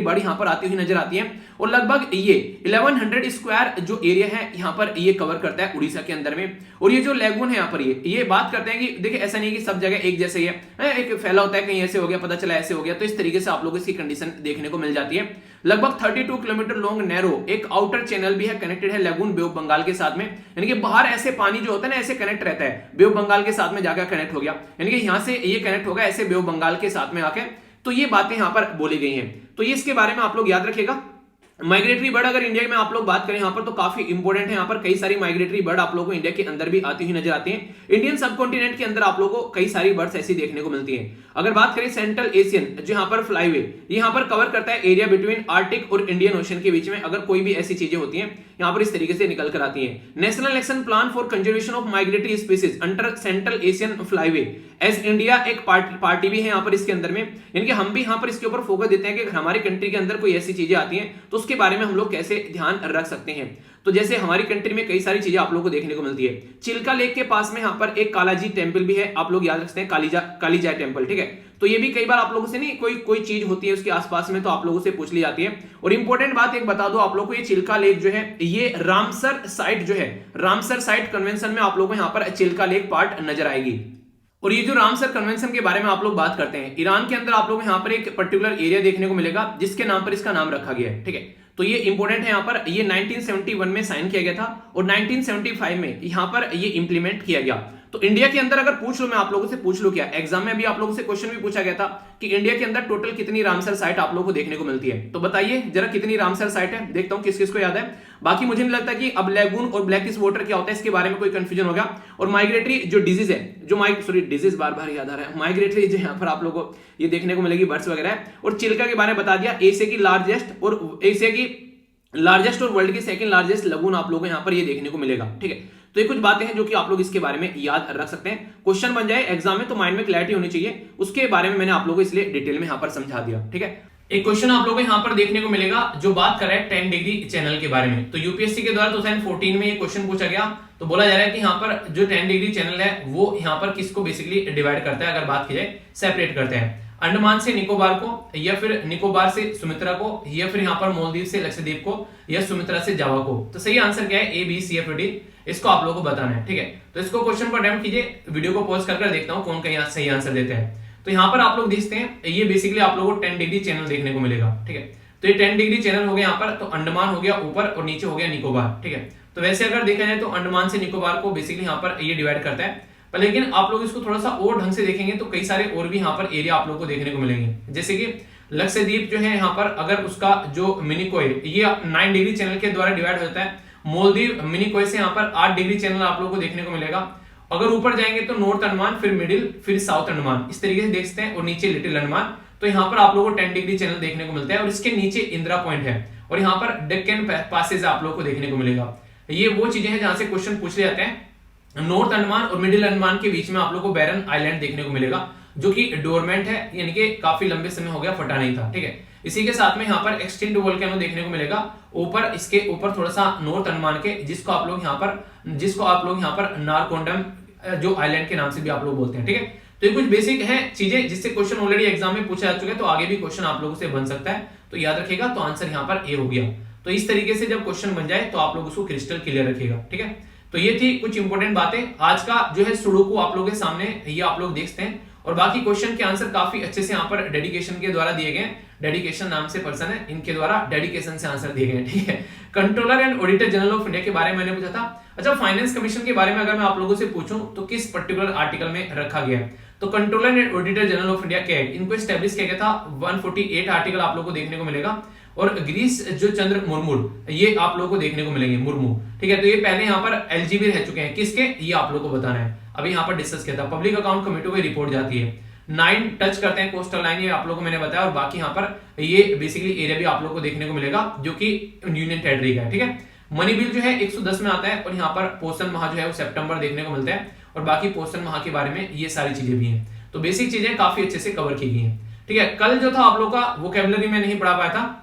बर्ड यहाँ पर आती हुई नजर आती है। और लगभग ये 1100 स्क्वायर जो एरिया है यहाँ पर ये कवर करता है उड़ीसा के अंदर में। और ये जो लैगून है यहाँ पर ये बात करते हैं कि देखिए ऐसा नहीं कि सब जगह एक जैसे ही है, एक फैला होता है, कहीं ऐसे हो गया पता चला ऐसे हो गया, तो इस तरीके से आप लोगों को इसकी कंडीशन देखने को मिल जाती है। लगभग 32 किलोमीटर लॉन्ग नैरो एक आउटर चैनल भी है, कनेक्टेड है लैगून बे ऑफ बंगाल के साथ में, यानी कि बाहर ऐसे पानी जो होता है ना ऐसे कनेक्ट रहता है, बे ऑफ बंगाल के साथ में जाकर कनेक्ट हो गया, यानी कि यहां से ये कनेक्ट होगा ऐसे बे ऑफ बंगाल के साथ में आके। तो ये बातें यहां पर बोली गई हैं, तो ये इसके बारे में आप लोग याद रखिएगा। माइग्रेटरी बर्ड अगर इंडिया में आप लोग बात करें यहाँ पर तो काफी इंपॉर्टेंट है। यहाँ पर कई सारी माइग्रेटरी बर्ड आप लोगों को इंडिया के अंदर भी आती हुई नजर आती हैं। इंडियन सब कॉन्टिनेंट के अंदर आप लोगों को कई सारी बर्ड्स ऐसी देखने को मिलती हैं। अगर बात करें सेंट्रल एशियन जो यहाँ पर फ्लाईवे, यहाँ पर कवर करता है एरिया बिटवीन आर्टिक और इंडियन ओशन के बीच में, अगर कोई भी ऐसी चीजें होती हैं यहाँ पर इस तरीके से निकल कर आती है। National action plan for conservation of migratory species under central Asian flyway as India एक पार्टी भी है यहाँ पर इसके अंदर में, यानी कि हम भी यहाँ पर इसके ऊपर फोकस देते हैं कि हमारी कंट्री के अंदर कोई ऐसी चीजें आती हैं तो उसके बारे में हम लोग कैसे ध्यान रख सकते हैं। तो जैसे हमारी कंट्री में कई सारी चीजें आप लोगों को देखने को मिलती है। चिल्का लेक के पास में यहाँ पर एक कालाजी टेम्पल भी है, आप लोग याद रखते हैं कालीजा टेम्पल, ठीक है। तो ये भी कई बार आप लोगों से नहीं कोई चीज होती है उसके आसपास में तो आप लोगों से पूछ ली जाती है। और इंपॉर्टेंट बात एक बता दो आप लोगों को, ये चिल्का लेक जो है ये रामसर साइट जो है, रामसर साइट कन्वेंशन में आप लोगों को यहाँ पर चिल्का लेक पार्ट नजर आएगी। और ये जो रामसर कन्वेंशन के बारे में आप लोग बात करते हैं, ईरान के अंदर आप लोग यहाँ पर एक पर्टिकुलर एरिया देखने को मिलेगा जिसके नाम पर इसका नाम रखा गया है, ठीक है। तो ये इंपॉर्टेंट है यहाँ पर, ये 1971 में साइन किया गया था और 1975 में यहाँ पर ये इंप्लीमेंट किया गया। तो इंडिया के अंदर अगर पूछ लो, मैं आप लोगों से पूछ लूं, क्या एग्जाम में भी आप लोगों से क्वेश्चन भी पूछा गया था कि इंडिया के अंदर टोटल कितनी रामसर साइट आप लोगों को देखने को मिलती है, तो बताइए जरा कितनी रामसर साइट है, देखता हूं किस किस को याद है। बाकी मुझे नहीं लगता कि अब लैगून और ब्लैकिश वाटर क्या होता है इसके बारे में कोई कंफ्यूजन होगा। और माइग्रेटरी जो डिजीज है, जो डिजीज बार बार याद आ रहा है, माइग्रेटरी जो यहाँ पर आप लोगों को ये देखने को मिलेगी, बर्ड्स वगैरह। और चिल्का के बारे में बता दिया, एशिया की लार्जेस्ट और वर्ल्ड की सेकंड लार्जेस्ट लगून आप लोगों को यहाँ पर ये देखने को मिलेगा। ठीक है, तो ये कुछ बातें हैं जो कि आप लोग इसके बारे में याद रख सकते हैं, क्वेश्चन बन जाए एग्जाम में तो माइंड में क्लैरिटी होनी चाहिए, उसके बारे में मैंने आप लोगों को इसलिए डिटेल में यहाँ पर समझा दिया। ठीक है, एक क्वेश्चन आप लोगों को यहाँ पर देखने को मिलेगा जो बात कर रहा है 10 डिग्री चैनल के बारे में। तो यूपीएससी के द्वारा 2014 में ये क्वेश्चन पूछा गया, तो बोला जा रहा है कि यहाँ पर जो 10 डिग्री चैनल है वो यहाँ पर किसको बेसिकली डिवाइड करता है, अगर बात की जाए सेपरेट करते हैं, अंडमान से निकोबार को, या फिर निकोबार से सुमित्रा को, या फिर यहाँ पर मालदीव से लक्षद्वीप को, या सुमित्रा से जावा को। तो सही आंसर क्या है, A B C F D, इसको आप लोगों को बताना है। ठीक है, तो इसको क्वेश्चन को अटेम्प्ट कीजिए, वीडियो को पॉज कर देखता हूं कौन कहीं सही आंसर देते हैं। तो यहाँ पर आप लोग देखते हैं, ये बेसिकली आप लोगों को 10 डिग्री चैनल देखने को मिलेगा। ठीक है, तो ये 10 डिग्री चैनल हो गया यहाँ पर, तो अंडमान हो गया ऊपर और नीचे हो गया निकोबार। ठीक है, तो वैसे अगर देखा जाए तो अंडमान से निकोबार को बेसिकली यहाँ पर ये डिवाइड करता है, पर लेकिन आप लोग इसको थोड़ा सा और ढंग से देखेंगे तो कई सारे और भी यहाँ पर एरिया आप लोग को देखने को मिलेंगे। जैसे कि लक्षद्वीप जो है यहाँ पर, अगर उसका जो मिनिकोय ये 9 डिग्री चैनल के द्वारा डिवाइड होता है, मालदीव मिनिकोय से यहाँ पर 8 डिग्री चैनल आप लोग को देखने को मिलेगा। अगर ऊपर जाएंगे तो नॉर्थ अंडमान, फिर मिडिल, फिर साउथ अंडमान, इस तरीके से देख सकते हैं, और नीचे लिटिल अंडमान। तो यहाँ पर आप लोगों को 10 डिग्री चैनल देखने को मिलता है, और इसके नीचे इंदिरा पॉइंट है, और यहाँ पर डेक्कन पासेज आप लोग को देखने को मिलेगा। ये वो चीजें हैं जहां से क्वेश्चन पूछ जाते हैं। नॉर्थ अंडमान और मिडिल अंडमान के बीच में आप लोग को बैरन आइलैंड देखने को मिलेगा, जो कि डोरमेंट है, यानी कि काफी लंबे समय हो गया, फटा नहीं था। ठीक है, इसी के साथ में यहाँ पर एक्सटिंक्ट वोल्केनो देखने को मिलेगा ऊपर, इसके ऊपर थोड़ा सा नॉर्थ अंडमान के, जिसको आप लोग यहाँ पर नारकोंडम जो आइलैंड के नाम से भी आप लोग बोलते हैं। ठीक है, तो ये कुछ बेसिक है चीजें जिससे क्वेश्चन ऑलरेडी एग्जाम में पूछा जा चुका है, तो आगे भी क्वेश्चन आप लोगों से बन सकता है, तो याद रखिएगा। तो आंसर यहाँ पर ए हो गया। तो इस तरीके से जब क्वेश्चन बन जाए तो आप लोग उसको क्रिस्टल क्लियर रखिएगा। ठीक है, तो ये थी कुछ इंपॉर्टेंट बातें। आज का जो है सुडोकू आप लोगों के सामने ये आप लोग देखते हैं, और बाकी क्वेश्चन के आंसर काफी अच्छे से यहाँ पर डेडिकेशन के द्वारा दिए गए। डेडिकेशन नाम से पर्सन है, इनके द्वारा डेडिकेशन से आंसर दिए गए। ठीक है, controller and auditor general of India के बारे में मैंने पूछा था। अच्छा, फाइनेंस कमीशन के बारे में अगर मैं आप लोगों से पूछूं तो किस पर्टिकुलर आर्टिकल में रखा गया है, तो controller and auditor general of India क्या है, इनको एस्टैब्लिश किया गया था 148 आर्टिकल आप लोगों को देखने को मिलेगा। और गिरीश जो चंद्र मुर्मू ये आप लोगों को देखने को मिलेंगे, मुर्मू। ठीक है, तो ये पहले यहाँ पर एलजीबी रह चुके हैं, किसके, ये आप लोगों को बताना है। अभी यहाँ पर डिस्कस किया था, पब्लिक अकाउंट कमेटी को रिपोर्ट जाती है। 9 टच करते हैं कोस्टल लाइन, ये आप लोगों को मैंने बताया। और बाकी यहाँ पर ये बेसिकली एरिया भी आप लोगों को देखने को मिलेगा जो कि यूनियन टेरिटरी का है। ठीक है, मनी बिल जो है 110 में आता है, और यहाँ पर पोषण माह जो है वो सितंबर देखने को मिलता है, और बाकी पोषण माह के बारे में ये सारी चीजें भी हैं। तो बेसिक चीजें काफी अच्छे से कवर की गई हैं। ठीक है, कल जो था आप लोग का वोकैबुलरी में नहीं पढ़ा पाया था,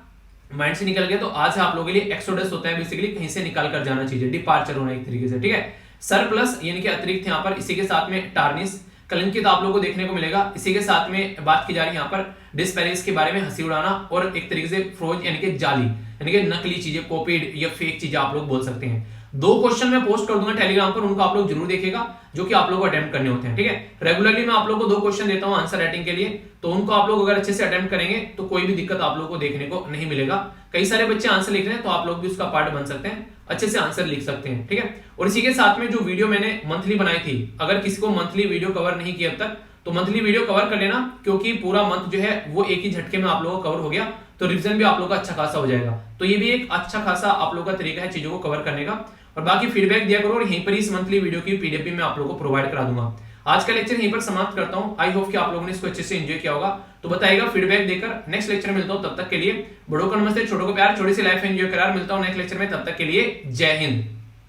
माइंड से निकल गया, तो आज आप लोगों के लिए एक्सोडस होता है, बेसिकली कहीं से निकाल कर जाना चाहिए, डिपार्चर होना एक तरीके से। ठीक है, सरप्लस यानी कि अतिरिक्त यहाँ पर, इसी के साथ में टार्निश, कलंकित आप लोगों को देखने को मिलेगा। इसी के साथ में बात की जा रही है यहाँ पर डिस्पैरिस के बारे में, हंसी उड़ाना, और एक तरीके से फ्रोज यानी कि जाली, यानी कि नकली चीजें, कॉपीड या फेक चीजें आप लोग बोल सकते हैं। 2 क्वेश्चन मैं पोस्ट कर दूंगा टेलीग्राम पर, उनको आप लोग जरूर देखिएगा, जो कि आप लोग को अटेम्प्ट करने होते हैं। ठीक है, रेगुलरली मैं आप लोग को 2 क्वेश्चन देता हूं आंसर राइटिंग के लिए, तो उनको आप लोग अगर अच्छे से अटेम्प्ट करेंगे तो कोई भी दिक्कत आप लोग को देखने को नहीं मिलेगा। कई सारे बच्चे आंसर लिख रहे हैं, तो आप लोग भी उसका पार्ट बन सकते हैं, अच्छे से आंसर लिख सकते हैं। ठीक है, और इसी के साथ में जो वीडियो मैंने मंथली बनाई थी, अगर किसी को मंथली वीडियो कवर नहीं किया अब तक, तो मंथली वीडियो कवर कर लेना, क्योंकि पूरा मंथ जो है वो एक ही झटके में आप लोगों को कवर हो गया, तो रिवीजन भी आप लोगों का अच्छा खासा हो जाएगा। तो ये भी एक अच्छा खासा आप लोगों का तरीका है चीजों को कवर करने का। और बाकी फीडबैक दिया करो, और यहीं पर इस मंथली वीडियो की पीडीएफ मैं आप लोगों को प्रोवाइड करा दूंगा। आज का लेक्चर यहीं पर समाप्त करता हूं। आई होप कि आप लोगों ने इसको अच्छे से एंजॉय किया होगा, तो बताइएगा फीडबैक देकर। नेक्स्ट लेक्चर में मिलता हूं, तब तक के लिए बड़ों को नमस्ते, छोटों को प्यार, छोटी सी लाइफ एंजॉय करार। मिलता हूं नेक्स्ट लेक्चर में, तब तक के लिए जय हिंद।